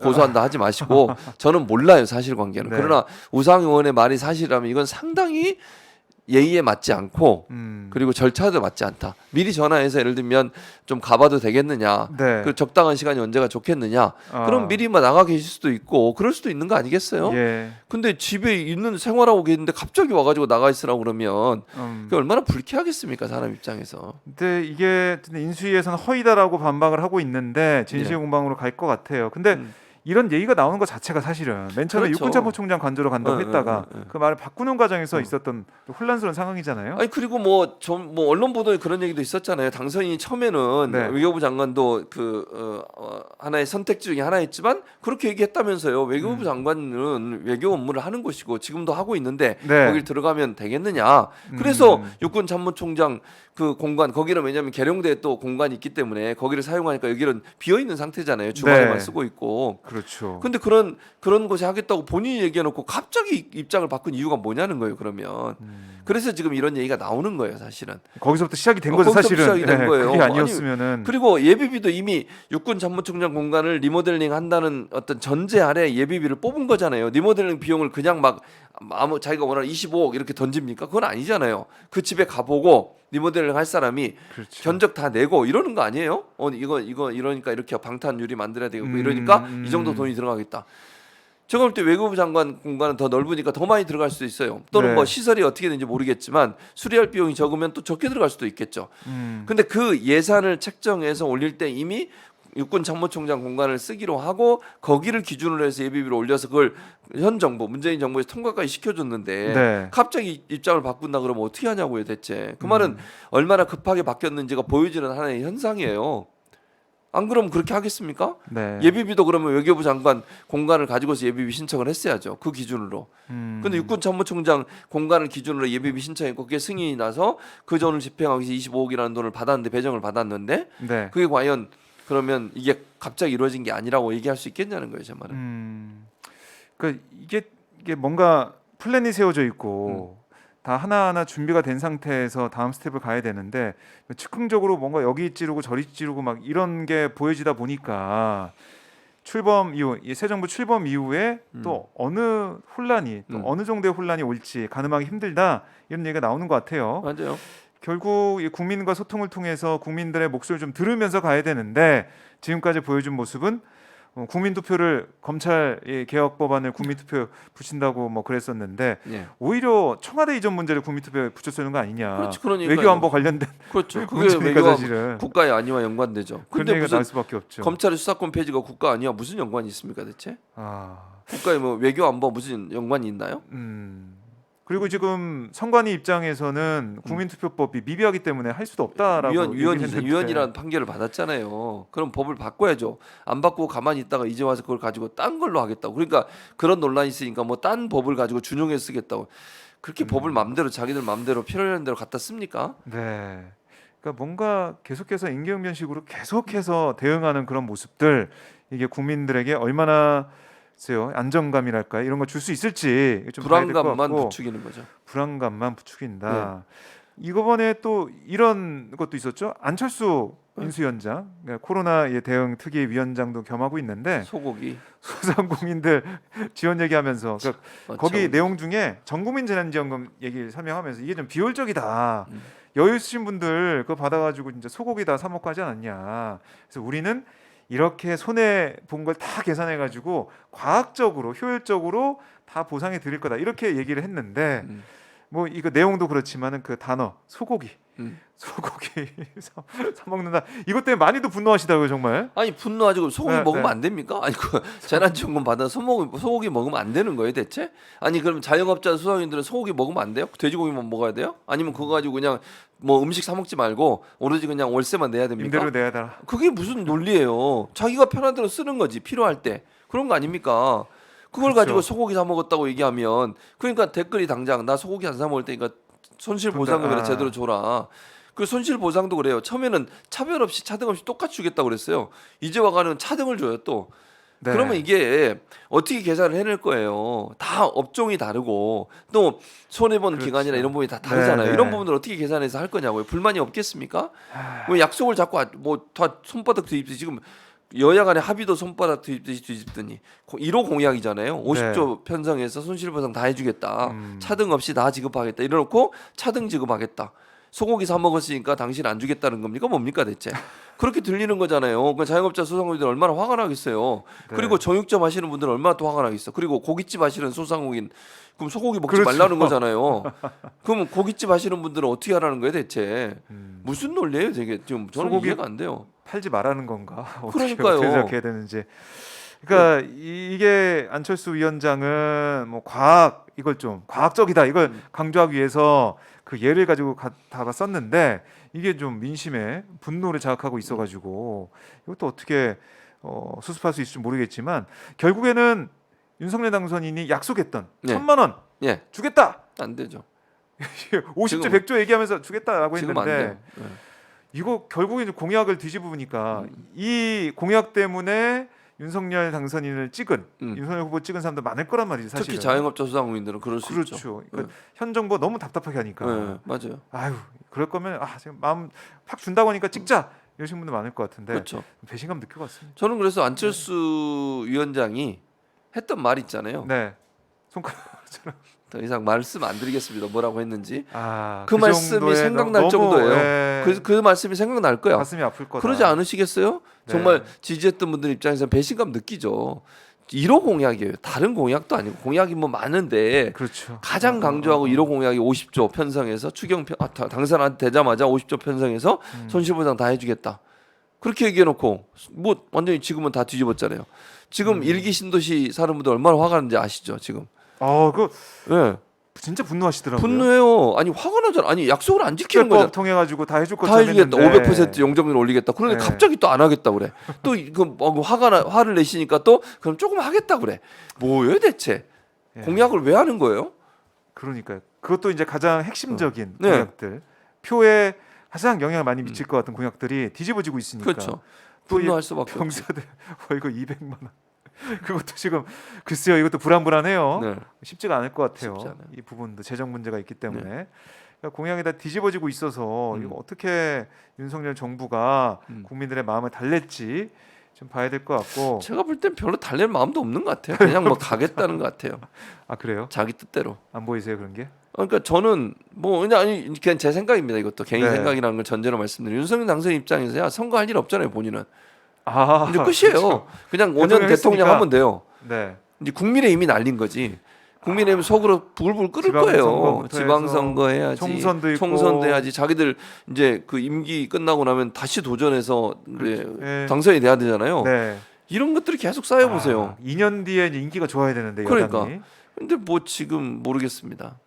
고소한다 하지 마시고 저는 몰라요 사실관계는. 네. 그러나 우상 의원의 말이 사실이라면 이건 상당히 예의에 맞지 않고 그리고 절차도 맞지 않다. 미리 전화해서 예를 들면 좀 가봐도 되겠느냐. 네. 그 적당한 시간이 언제가 좋겠느냐. 그럼 미리 막 나가 계실 수도 있고 그럴 수도 있는 거 아니겠어요? 예. 근데 집에 있는 생활하고 계는데 갑자기 와가지고 나가 있으라고 그러면 그게 얼마나 불쾌하겠습니까 사람 입장에서. 근데 이게 인수위에서는 허위다라고 반박을 하고 있는데 진실 예. 공방으로 갈 것 같아요. 근데 이런 얘기가 나오는 것 자체가 사실은 맨 처음에 그렇죠. 육군참모총장 간주로 간다고 했다가 그 말을 바꾸는 과정에서 있었던 혼란스러운 상황이잖아요. 아니 그리고 뭐 언론 보도에 그런 얘기도 있었잖아요. 당선인이 처음에는 네. 외교부 장관도 하나의 선택지 중에 하나였지만 그렇게 얘기했다면서요. 외교부 장관은 외교 업무를 하는 곳이고 지금도 하고 있는데 네. 거길 들어가면 되겠느냐. 그래서 육군 참모총장 그 공간 거기는 왜냐하면 계룡대에 또 공간이 있기 때문에 거기를 사용하니까 여기는 비어 있는 상태잖아요. 주말에만 네. 쓰고 있고. 그렇죠. 근데 그런 곳에 하겠다고 본인이 얘기해놓고 갑자기 입장을 바꾼 이유가 뭐냐는 거예요. 그러면 그래서 지금 이런 얘기가 나오는 거예요. 사실은. 거기서부터 시작이 된 거죠. 거기서부터 사실은. 시작이 된 예, 거예요. 그게 아니, 아니었으면은 그리고 예비비도 이미 육군 참모총장 공간을 리모델링 한다는 어떤 전제 아래 예비비를 뽑은 거잖아요. 리모델링 비용을 그냥 막 자기가 원하는 25억 이렇게 던집니까? 그건 아니잖아요. 그 집에 가보고 리모델링 할 사람이 그렇죠. 견적 다 내고 이러는 거 아니에요? 이거 이러니까 이렇게 방탄 유리 만들어야 되고 이러니까 이 정도 돈이 들어가겠다. 제가 볼 때 외교부 장관 공간은 더 넓으니까 더 많이 들어갈 수도 있어요. 또는 네. 뭐 시설이 어떻게 되는지 모르겠지만 수리할 비용이 적으면 또 적게 들어갈 수도 있겠죠. 근데 그 예산을 책정해서 올릴 때 이미 육군 참모총장 공간을 쓰기로 하고 거기를 기준으로 해서 예비비를 올려서 그걸 현 정부 문재인 정부에서 통과까지 시켜줬는데 네. 갑자기 입장을 바꾼다 그러면 어떻게 하냐고요 대체. 그 말은 얼마나 급하게 바뀌었는지가 보여지는 하나의 현상이에요. 안 그러면 그렇게 하겠습니까? 네. 예비비도 그러면 외교부 장관 공간을 가지고서 예비비 신청을 했어야죠. 그 기준으로. 근데 육군 참모총장 공간을 기준으로 예비비 신청했고 그게 승인이 나서 그 돈을 집행하기 위해서 25억이라는 돈을 받았는데 배정을 받았는데 네. 그게 과연 그러면 이게 갑자기 이루어진 게 아니라고 얘기할 수 있겠냐는 거예요, 제 말은. 그러니까 이게 뭔가 플랜이 세워져 있고 다 하나하나 준비가 된 상태에서 다음 스텝을 가야 되는데 즉흥적으로 뭔가 여기 찌르고 저리 찌르고 막 이런 게 보여지다 보니까 출범 이후 이 새 정부 출범 이후에 또 어느 혼란이 또 어느 정도의 혼란이 올지 가늠하기 힘들다 이런 얘기가 나오는 것 같아요. 맞아요. 결국 이 국민과 소통을 통해서 국민들의 목소리를 좀 들으면서 가야 되는데 지금까지 보여준 모습은 국민투표를 검찰 개혁 법안을 국민투표 붙인다고 뭐 그랬었는데 예. 오히려 청와대 이전 문제를 국민투표에 붙였는 거 아니냐. 그렇죠, 그러니까요. 외교안보 관련된 그렇죠. 그게 문제니까 외교와 사실은 국가의 안위와 연관되죠. 그런 근데 얘기가 무슨 나올 수밖에 없죠. 검찰의 수사권 폐지가 국가 안위와 무슨 연관이 있습니까, 대체? 아, 국가의 뭐 외교 안보 무슨 연관이 있나요? 그리고 지금 선관위 입장에서는 국민투표법이 미비하기 때문에 할 수도 없다라고 위헌이라는 판결을 받았잖아요. 그럼 법을 바꿔야죠. 안 바꾸고 가만히 있다가 이제 와서 그걸 가지고 딴 걸로 하겠다고. 그러니까 그런 논란이 있으니까 뭐 딴 법을 가지고 준용해서 쓰겠다고. 그렇게 법을 마음대로 자기들 마음대로 필요한 대로 갖다 씁니까? 네. 그러니까 뭔가 계속해서 임기응변식으로 계속해서 대응하는 그런 모습들 이게 국민들에게 얼마나 글쎄요 안정감이랄까 이런 거 줄 수 있을지 좀 봐야 될것 불안감만 같고 부추기는 거죠. 불안감만 부추긴다. 이번에 또 이런 것도 있었죠. 안철수 인수위원장 그러니까 코로나 대응 특위 위원장도 겸하고 있는데 소고기. 소상공인들 지원 얘기하면서 그러니까 거기 참. 내용 중에 전국민 재난지원금 얘기를 설명하면서 이게 좀 비효율적이다. 여유 있으신 분들 그거 받아가지고 진짜 소고기 다 사 먹고 하지 않았냐. 그래서 우리는 이렇게 손해 본 걸 다 계산해가지고 과학적으로 효율적으로 다 보상해 드릴 거다 이렇게 얘기를 했는데 음. 뭐 이거 내용도 그렇지만은 그 단어 소고기 소고기 사 먹는다 이것 때문에 많이도 분노하시더라고요 정말. 아니 분노하지고 소고기 네, 먹으면 네. 안 됩니까? 아니 그 재난지원금 받아 소고기 먹으면 안 되는 거예요 대체? 아니 그럼 자영업자 소상인들은 소고기 먹으면 안 돼요? 돼지고기만 먹어야 돼요? 아니면 그거 가지고 그냥 뭐 음식 사 먹지 말고 오로지 그냥 월세만 내야 됩니까? 임대료 내야 되라. 그게 무슨 논리예요? 자기가 편한 대로 쓰는 거지 필요할 때 그런 거 아닙니까? 그걸 그렇죠. 가지고 소고기 사 먹었다고 얘기하면 그러니까 댓글이 당장 나 소고기 안 사 먹을 테니까 손실 보상금이라 아. 제대로 줘라. 그 손실 보상도 그래요. 처음에는 차별 없이 차등 없이 똑같이 주겠다고 그랬어요. 이제 와가는 차등을 줘요 또. 네. 그러면 이게 어떻게 계산을 해낼 거예요? 다 업종이 다르고 또 손해본 그렇죠. 기간이나 이런 부분이 다 다르잖아요. 네, 네. 이런 부분을 어떻게 계산해서 할 거냐고요? 불만이 없겠습니까? 왜 약속을 자꾸 뭐 다 손바닥 뒤집듯이 지금 여야 간의 합의도 손바닥 뒤집듯이 뒤집더니 1호 공약이잖아요. 50조 편성해서 손실보상 다 해주겠다. 차등 없이 다 지급하겠다. 이래놓고 차등 지급하겠다. 소고기 사 먹었으니까 당신 안 주겠다는 겁니까? 뭡니까 대체? 그렇게 들리는 거잖아요. 그 자영업자 소상공인들 얼마나 화가 나겠어요. 네. 그리고 정육점 하시는 분들은 얼마나 또 화가 나겠어. 그리고 고깃집 하시는 소상공인 그럼 소고기 먹지 그렇죠. 말라는 거잖아요. 그럼 고깃집 하시는 분들은 어떻게 하라는 거예요 대체? 무슨 논리예요 되게 지금 저는 소고기 이해가 안 돼요. 팔지 말라는 건가? 어떻게 그러니까요. 생각해야 되는지. 그러니까 이게 안철수 위원장은 뭐 과학 이걸 좀 과학적이다 이걸 강조하기 위해서 그 예를 가지고 다가 썼는데 이게 좀 민심의 분노를 자극하고 있어가지고 이것도 어떻게 수습할 수 있을지 모르겠지만 결국에는 윤석열 당선인이 약속했던 네. 1,000만 원 예, 주겠다. 안 되죠. 50조 지금- 100조 얘기하면서 주겠다라고 지금 안 했는데 돼요. 예. 이거 결국에 이제 공약을 뒤집으니까 이 공약 때문에 윤석열 당선인을 찍은 윤석열 후보 찍은 사람도 많을 거란 말이지 사실은. 특히 자영업자 소상공인들은 그럴 수 그렇죠. 있죠. 그러니까 현 정부 너무 답답하게 하니까. 예, 맞아요. 아유 그럴 거면 지금 마음 팍 준다고 하니까 찍자 이러신 분들 많을 것 같은데 그렇죠. 배신감 느끼고 왔습니다. 저는 그래서 안철수 위원장이 했던 말 있잖아요. 네. 손가락처럼. 더 이상 말씀 안 드리겠습니다. 뭐라고 했는지. 그 그 말씀이 정도에 생각날 너무, 정도예요. 예, 그 말씀이 생각날 거야. 가슴이 아플 거다. 그러지 않으시겠어요? 네. 정말 지지했던 분들 입장에서 배신감 느끼죠. 1호 공약이에요. 다른 공약도 아니고 공약이 뭐 많은데 그렇죠. 가장 강조하고 1호 공약이 50조 편성해서 당선한 되자마자 50조 편성해서 손실보상 다 해주겠다. 그렇게 얘기해놓고 뭐 완전히 지금은 다 뒤집었잖아요. 지금 일기 신도시 사는 분들 얼마나 화가 나는지 아시죠? 지금. 그 예. 진짜 분노하시더라고요. 분노해요. 아니 화가 나잖아. 아니 약속을 안 지키는 거잖아. 특별법 통해 가지고 다 해줄 다 것처럼 해주겠다. 했는데 500% 용적률 올리겠다. 그런데 네. 갑자기 또 안 하겠다 그래. 또 화를 내시니까 또 그럼 조금 하겠다 그래. 뭐예요 대체? 예. 공약을 왜 하는 거예요? 그러니까요. 그것도 이제 가장 핵심적인 네. 공약들 표에 가장 영향을 많이 미칠 것 같은 공약들이 뒤집어지고 있으니까. 그렇죠. 또 분노할 수밖에 없죠. 병사들 월급 200만 원. 그것도 지금 글쎄요. 이것도 불안불안해요. 네. 쉽지가 않을 것 같아요. 쉽지 않아요. 이 부분도 재정 문제가 있기 때문에 네. 그러니까 공약이 다 뒤집어지고 있어서 이거 어떻게 윤석열 정부가 국민들의 마음을 달랠지 좀 봐야 될 것 같고. 제가 볼 땐 별로 달랠 마음도 없는 것 같아요. 그냥 뭐 가겠다는 것 같아요. 그래요? 자기 뜻대로. 안 보이세요 그런 게? 그러니까 저는 뭐 그냥 아니 그냥 제 생각입니다. 이것도 개인 네. 생각이라는 걸 전제로 말씀드려요. 윤석열 당선 입장에서야 선거할 일 없잖아요. 본인은 이제 끝이에요. 그렇죠. 그냥 5년 대통령 대통령 했으니까. 하면 돼요. 네. 이제 국민의힘이 날린 거지. 국민의힘 속으로 불불 끓을 거예요. 지방선거부터 지방선거 해야지. 총선도 있고. 총선도 해야지. 자기들 이제 그 임기 끝나고 나면 다시 도전해서 이제 네. 당선이 돼야 되잖아요. 네. 이런 것들이 계속 쌓여 보세요. 2년 뒤에 이제 인기가 좋아야 되는데 그러니까. 여당이. 근데 뭐 지금 모르겠습니다.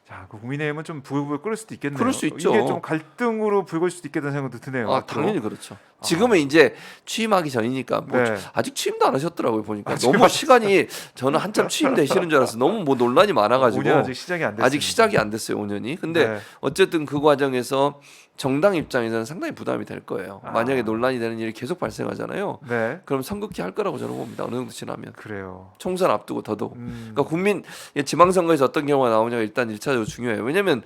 자, 그 국민의힘은 좀 불불 끓을 수도 있겠네요. 그럴 수 있죠. 이게 좀 갈등으로 불걸 수도 있겠다는 생각도 드네요. 앞으로. 당연히 그렇죠. 지금은 이제 취임하기 전이니까 뭐 네. 아직 취임도 안 하셨더라고요 보니까 아직 너무 시간이 저는 한참 취임되시는 줄 알았어요. 너무 뭐 논란이 많아가지고 5년 아직 시작이 안 됐습니다. 아직 시작이 안 됐어요 5년이. 근데 네. 어쨌든 그 과정에서 정당 입장에서는 상당히 부담이 될 거예요. 만약에 논란이 되는 일이 계속 발생하잖아요. 네. 그럼 선긋기 할 거라고 저는 봅니다. 어느 정도 지나면 그래요. 총선 앞두고 더더욱. 그러니까 국민 지방선거에서 어떤 경우가 나오냐가 일단 1차적으로 중요해요. 왜냐하면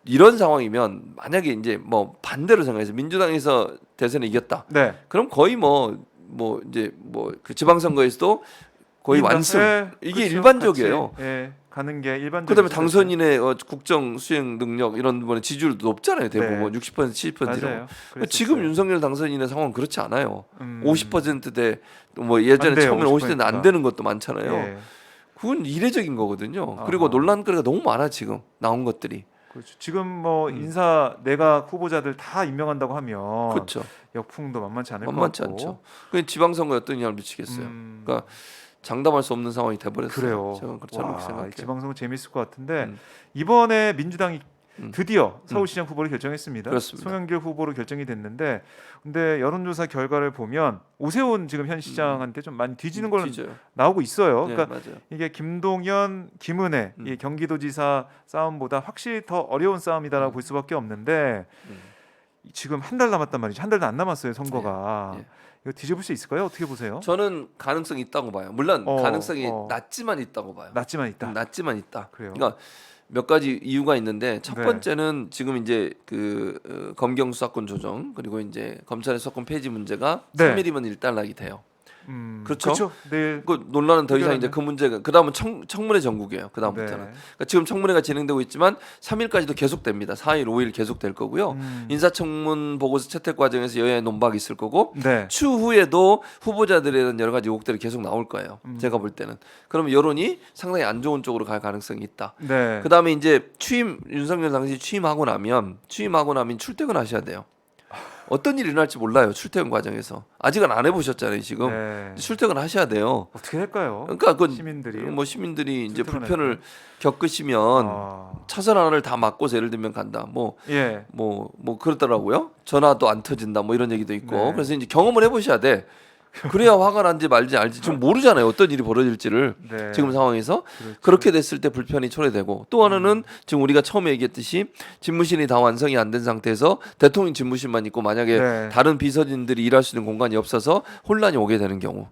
이런 상황이면 만약에 이제 뭐 반대로 생각해서 민주당에서 대선에 이겼다. 네. 그럼 거의 뭐 이제 뭐 그 지방선거에서도 거의 이긴다. 완승. 예, 이게 그렇죠. 일반적이에요. 같이, 예, 가는 게 일반적. 그다음에 당선인의 국정 수행 능력 이런 부분에 지지율도 높잖아요. 대부분 네. 60% 70% 이런. 맞아요. 지금 그랬었어요. 윤석열 당선인의 상황은 그렇지 않아요. 음, 50%대 뭐 예전에 안 돼요, 처음에 50%대 안 50%가. 되는 것도 많잖아요. 예. 그건 이례적인 거거든요. 아하. 그리고 논란거리가 너무 많아 지금 나온 것들이. 그렇죠. 지금 뭐 음. 인사 내각 후보자들 다 임명한다고 하면 그렇죠. 역풍도 만만치 않을 것 만만치 같고. 않죠. 그 지방선거에 어떤 영향을 미치겠어요. 그러니까 장담할 수 없는 상황이 돼버렸어요. 그래요. 저는 그렇게 와, 생각해요. 지방선거 재밌을 것 같은데 음. 이번에 민주당이 음. 드디어 서울시장 후보를 결정했습니다. 그렇습니다. 송영길 후보로 결정이 됐는데, 근데 여론조사 결과를 보면 오세훈 지금 현 시장한테 좀 많이 뒤지는 걸로 뒤져요. 나오고 있어요. 네, 그러니까 맞아요. 이게 김동연, 김은혜 이 경기도지사 싸움보다 확실히 더 어려운 싸움이다라고 볼 수밖에 없는데 음. 지금 한 달 남았단 말이죠. 한 달도 안 남았어요 선거가. 예. 이거 뒤집을 수 있을까요? 어떻게 보세요? 저는 가능성이 있다고 봐요. 물론 가능성이 어. 낮지만 있다고 봐요. 낮지만 있다. 낮지만 있다. 그래요. 그러니까 몇 가지 이유가 있는데 첫 네. 번째는 지금 이제 검경 수사권 조정 그리고 이제 검찰의 수사권 폐지 문제가 네. 3일이면 일단락이 돼요. 그렇죠? 그렇죠. 내일 그 논란은 더 이상 해결하면. 이제 그 문제가 그 다음은 청문회 전국이에요. 그 다음부터는 네. 그러니까 지금 청문회가 진행되고 있지만 3일까지도 계속됩니다. 4일, 5일 계속될 거고요. 인사청문 보고서 채택 과정에서 여야의 논박이 있을 거고 네. 추후에도 후보자들에 대한 여러 가지 의혹들이 계속 나올 거예요. 제가 볼 때는 그러면 여론이 상당히 안 좋은 쪽으로 갈 가능성이 있다. 네. 그 다음에 이제 윤석열 당시 취임하고 나면 출퇴근하셔야 돼요. 어떤 일이 일어날지 몰라요. 출퇴근 과정에서 아직은 안 해보셨잖아요. 지금 네. 출퇴근하셔야 돼요. 어떻게 할까요? 그러니까 그 시민들이 이제 출퇴근할 불편을 때. 겪으시면 아, 차선 하나를 다 막고서 예를 들면 간다. 예. 뭐 그렇더라고요. 전화도 안 터진다. 뭐 이런 얘기도 있고. 네. 그래서 이제 경험을 해보셔야 돼. 그래야 화가 난지 말지 알지. 지금 모르잖아요. 어떤 일이 벌어질지를. 네. 지금 상황에서 그렇죠. 그렇게 됐을 때 불편이 초래되고 또 하나는 지금 우리가 처음에 얘기했듯이 집무실이 다 완성이 안 된 상태에서 대통령 집무실만 있고 만약에 네. 다른 비서진들이 일할 수 있는 공간이 없어서 혼란이 오게 되는 경우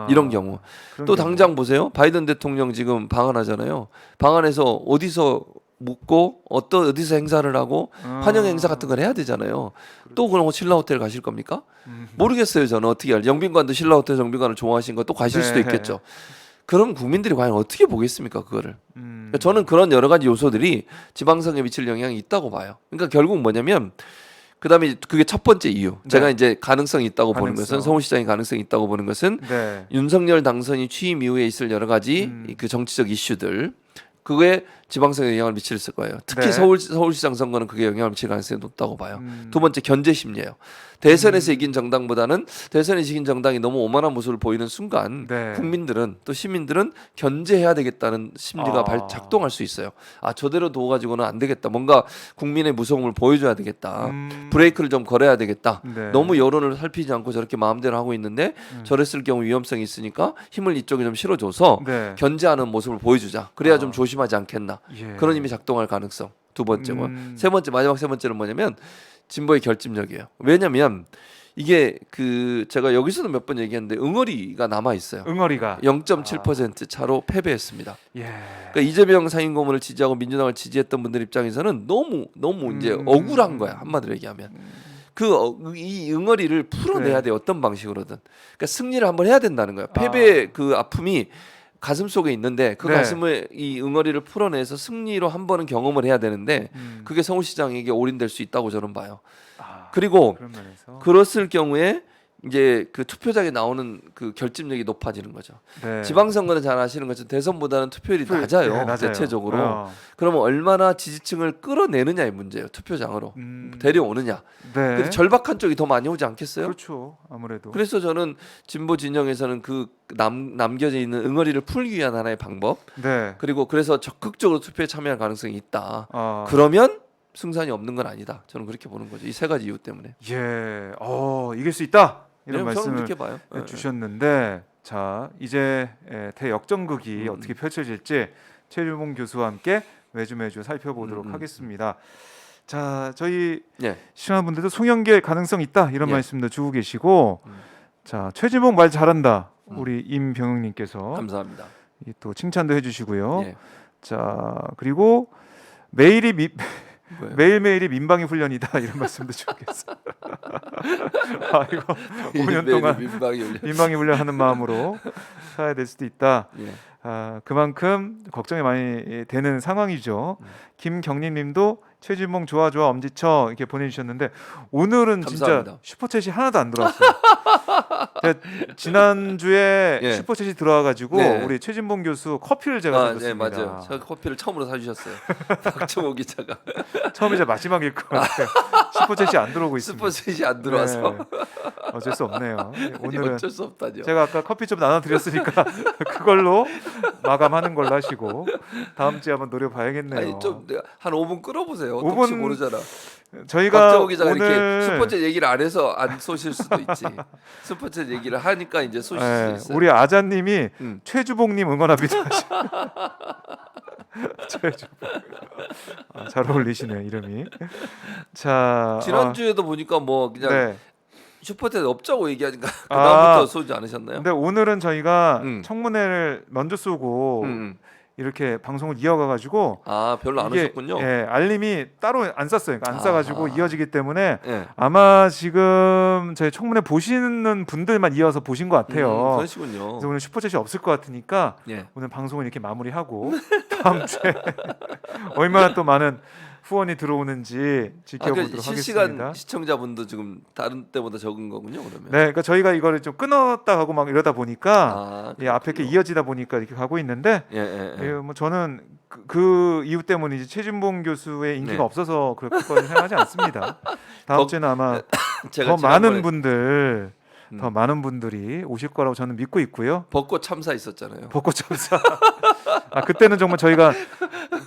이런 경우 그런 또 경우. 당장 보세요. 바이든 대통령 지금 방한하잖아요. 방한해서 어디서 묵고 어디서 행사를 하고 환영 행사 같은 걸 해야 되잖아요. 또 그럼 신라 호텔 가실 겁니까? 모르겠어요. 저는 어떻게 할. 영빈관도 신라 호텔 정빈관을 좋아하신 거 또 가실 네. 수도 있겠죠. 그럼 국민들이 과연 어떻게 보겠습니까? 그거를. 음. 그러니까 저는 그런 여러 가지 요소들이 지방선거에 미칠 영향이 있다고 봐요. 그러니까 결국 뭐냐면 그다음에 그게 첫 번째 이유. 네. 제가 이제 가능성이 있다고 보는 가능성. 것은 서울시장이 가능성이 있다고 보는 것은 네. 윤석열 당선이 취임 이후에 있을 여러 가지 그 정치적 이슈들 그게 지방선거에 영향을 미칠 거예요. 특히 네. 서울시장 선거는 그게 영향을 미칠 가능성이 높다고 봐요. 두 번째 견제 심리예요. 대선에서 이긴 정당보다는 대선에서 이긴 정당이 너무 오만한 모습을 보이는 순간 네. 국민들은 또 시민들은 견제해야 되겠다는 심리가 아. 작동할 수 있어요. 아 저대로 두고 가지고는 안 되겠다. 뭔가 국민의 무서움을 보여줘야 되겠다. 브레이크를 좀 걸어야 되겠다. 네. 너무 여론을 살피지 않고 저렇게 마음대로 하고 있는데 저랬을 경우 위험성이 있으니까 힘을 이쪽에 좀 실어줘서 네. 견제하는 모습을 보여주자. 그래야 좀 조심하지 않겠나. 예. 그런 힘이 작동할 가능성. 두 번째고 세 마지막 세 번째는 뭐냐면 진보의 결집력이에요. 왜냐하면 이게 제가 여기서도 몇 번 얘기했는데 응어리가 남아 있어요. 응어리가 0.7% 차로 패배했습니다. 예. 그러니까 이재명 상임고문을 지지하고 민주당을 지지했던 분들 입장에서는 너무 이제 억울한 거야. 한마디로 얘기하면. 이 응어리를 풀어내야 네. 돼요. 어떤 방식으로든. 그러니까 승리를 한번 해야 된다는 거야. 패배의 그 아픔이 가슴 속에 있는데 그 네. 가슴을 이 응어리를 풀어내서 승리로 한 번은 경험을 해야 되는데 그게 서울시장에게 올인될 수 있다고 저는 봐요. 그리고 그런 면에서 그랬을 경우에 이제 그 투표장에 나오는 그 결집력이 높아지는 거죠. 네. 지방선거는 잘 아시는 것처럼 대선보다는 투표율이 낮아요. 네, 낮아요. 대체적으로. 그러면 얼마나 지지층을 끌어내느냐의 문제예요. 투표장으로 데려오느냐. 네. 근데 절박한 쪽이 더 많이 오지 않겠어요? 그렇죠. 아무래도. 그래서 저는 진보 진영에서는 그 남겨져 있는 응어리를 풀기 위한 하나의 방법 네. 그리고 그래서 적극적으로 투표에 참여할 가능성이 있다. 아. 그러면 승산이 없는 건 아니다. 저는 그렇게 보는 거죠. 이 세 가지 이유 때문에. 예. 이길 수 있다. 이런 저는 말씀을 그렇게 봐요. 주셨는데 자 이제 대역전극이 어떻게 펼쳐질지 최주봉 교수와 함께 매주 살펴보도록 하겠습니다. 자 저희 예. 시청자분들도 송영길 가능성 있다 이런 예. 말씀도 주고 계시고 자 최주봉 말 잘한다 우리 임병욱님께서 감사합니다. 또 칭찬도 해주시고요. 예. 자 그리고 매일이 뭐예요? 매일매일이 민방위 훈련이다 이런 말씀도 주겠어요. 아 이거 5년 동안 민방위 훈련. 민방위 훈련하는 마음으로 살아야 될 수도 있다. 예. 아, 그만큼 걱정이 많이 되는 상황이죠. 김경림님도 최진봉 좋아 엄지쳐 이렇게 보내주셨는데 오늘은 감사합니다. 진짜 슈퍼챗이 하나도 안 들어왔어요. 제가 지난주에 예. 슈퍼챗이 들어와가지고 네. 우리 최진봉 교수 커피를 제가 네 사줬습니다. 맞아요. 저 커피를 처음으로 사주셨어요. 박정호 기자가 처음이자 마지막일 것 같아요. 슈퍼챗이 안 들어오고 있습니다. 슈퍼챗이 안 들어와서 네. 어쩔 수 없네요. 아니, 오늘은 어쩔 수 없다뇨. 제가 아까 커피 좀 나눠드렸으니까 그걸로 마감하는 걸로 하시고 다음 주에 한번 노려봐야겠네요. 아니 좀 한 5분 끌어보세요. 5분 혹시 모르잖아. 저희가 박정호 기자가 오늘 이렇게 슈퍼챗 얘기를 안 해서 안 쏘실 수도 있지. 슈퍼챗 얘기를 하니까 이제 쏘실 네, 수 있어요. 우리 아자님이 음. 최주봉님 응원합니다. 최주봉. 아, 잘 어울리시네요 이름이. 자 지난주에도 보니까 뭐 그냥 네. 슈퍼챗 없자고 얘기하니까 그 아, 다음부터 쏘지 않으셨나요? 근데 오늘은 저희가 음. 청문회를 먼저 쏘고 음. 이렇게 방송을 이어가가지고 아 별로 안 이게, 오셨군요. 예, 알림이 따로 안 쌌어요. 그러니까 안 싸가지고 아하. 이어지기 때문에 예. 아마 지금 저희 청문회 보시는 분들만 이어서 보신 것 같아요. 그러시군요. 그래서 오늘 슈퍼챗이 없을 것 같으니까 예. 오늘 방송을 이렇게 마무리하고 다음 주에 얼마나 또 많은 후원이 들어오는지 지켜보도록 그 실시간 하겠습니다. 시청자분도 지금 다른 때보다 적은 거군요. 그러면. 네, 그러니까 저희가 이거를 좀 끊었다 하고 막 이러다 보니까 아, 예, 앞에 게 그렇군요. 이어지다 보니까 이렇게 가고 있는데 예, 예, 예. 예, 뭐 저는 그 이유 때문에 이제 최진봉 교수의 인기가 네. 없어서 그럴 거라고 생각하지 않습니다. 다음 거- 주에는 아마 제가 더 많은 지난번에 분들, 음. 더 많은 분들이 오실 거라고 저는 믿고 있고요. 벚꽃 참사 있었잖아요. 벚꽃 참사. 아 그때는 정말 저희가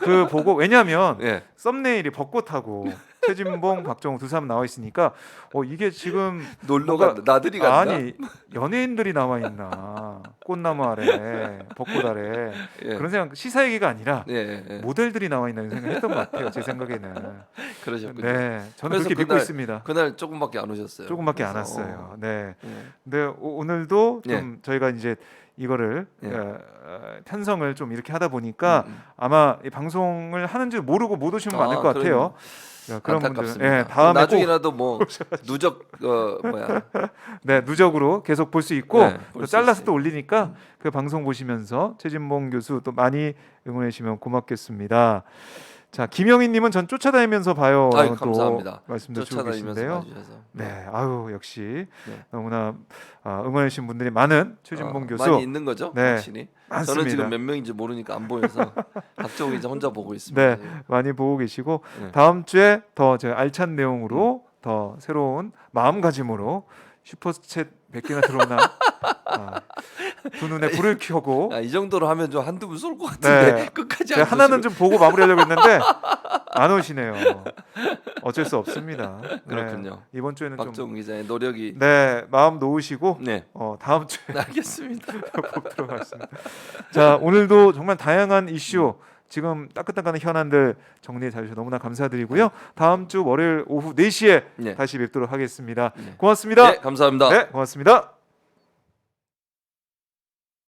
그 보고 왜냐하면 예. 썸네일이 벚꽃하고 최진봉, 박정우 두 사람 나와 있으니까 이게 지금 놀러 뭔가- 간다. 나들이 간다. 아니 연예인들이 나와 있나 꽃나무 아래 벚꽃 아래 예. 그런 생각 시사 얘기가 아니라 예, 예, 예. 모델들이 나와 있는 생각했던 것 같아요. 제 생각에는. 그러셨군요. 네, 저는 그래서 그렇게 믿고 그날- 있습니다. 그날 조금밖에 안 오셨어요. 조금밖에 안 그래서, 왔어요. 네. 예. 근데 오늘도 좀 예. 저희가 이제 이거를 예. 편성을 좀 이렇게 하다 보니까 음. 아마 이 방송을 하는 줄 모르고 못 오시는 분 많을 것 같아요. 그런 분들, 안타깝습니다. 예, 다음에 꼭 나중에라도 뭐 누적 뭐야 네, 누적으로 계속 볼 수 있고 네, 또 볼수 잘라서 있어요. 또 올리니까 그 방송 보시면서 최진봉 교수 또 많이 응원해 주시면 고맙겠습니다. 자, 김영희님은 전 쫓아다니면서 봐요. 아유, 또 감사합니다. 말씀도 주고 쫓아다니면서 계신데요. 봐주셔서. 네, 아유 역시 네. 너무나 응원해 주신 분들이 많은 최진봉 교수 많이 있는 거죠, 네, 확실히. 많습니다. 저는 지금 몇 명인지 모르니까 안 보여서 박정우 기자 혼자 보고 있습니다. 네, 지금. 많이 보고 계시고 네. 다음 주에 더 제가 알찬 내용으로 더 새로운 마음가짐으로 슈퍼챗 100개나 들어오나 두 눈에 불을 켜고 이 정도로 하면 좀 한두 분 쏠 것 같은데 네. 끝까지 제가 안 하나는 쏘시고. 좀 보고 마무리하려고 했는데 안 오시네요. 어쩔 수 없습니다. 네, 그렇군요. 이번 주에는 좀 박정우 기자의 노력이 네, 마음 놓으시고 네 다음 주에 알겠습니다. 꼭 들어가겠습니다. 자, 오늘도 정말 다양한 이슈 지금 따끈따끈한 현안들 정리해 주셔서 너무나 감사드리고요. 다음 주 월요일 오후 4시에 네. 다시 뵙도록 하겠습니다. 네. 고맙습니다. 네, 감사합니다. 네, 고맙습니다.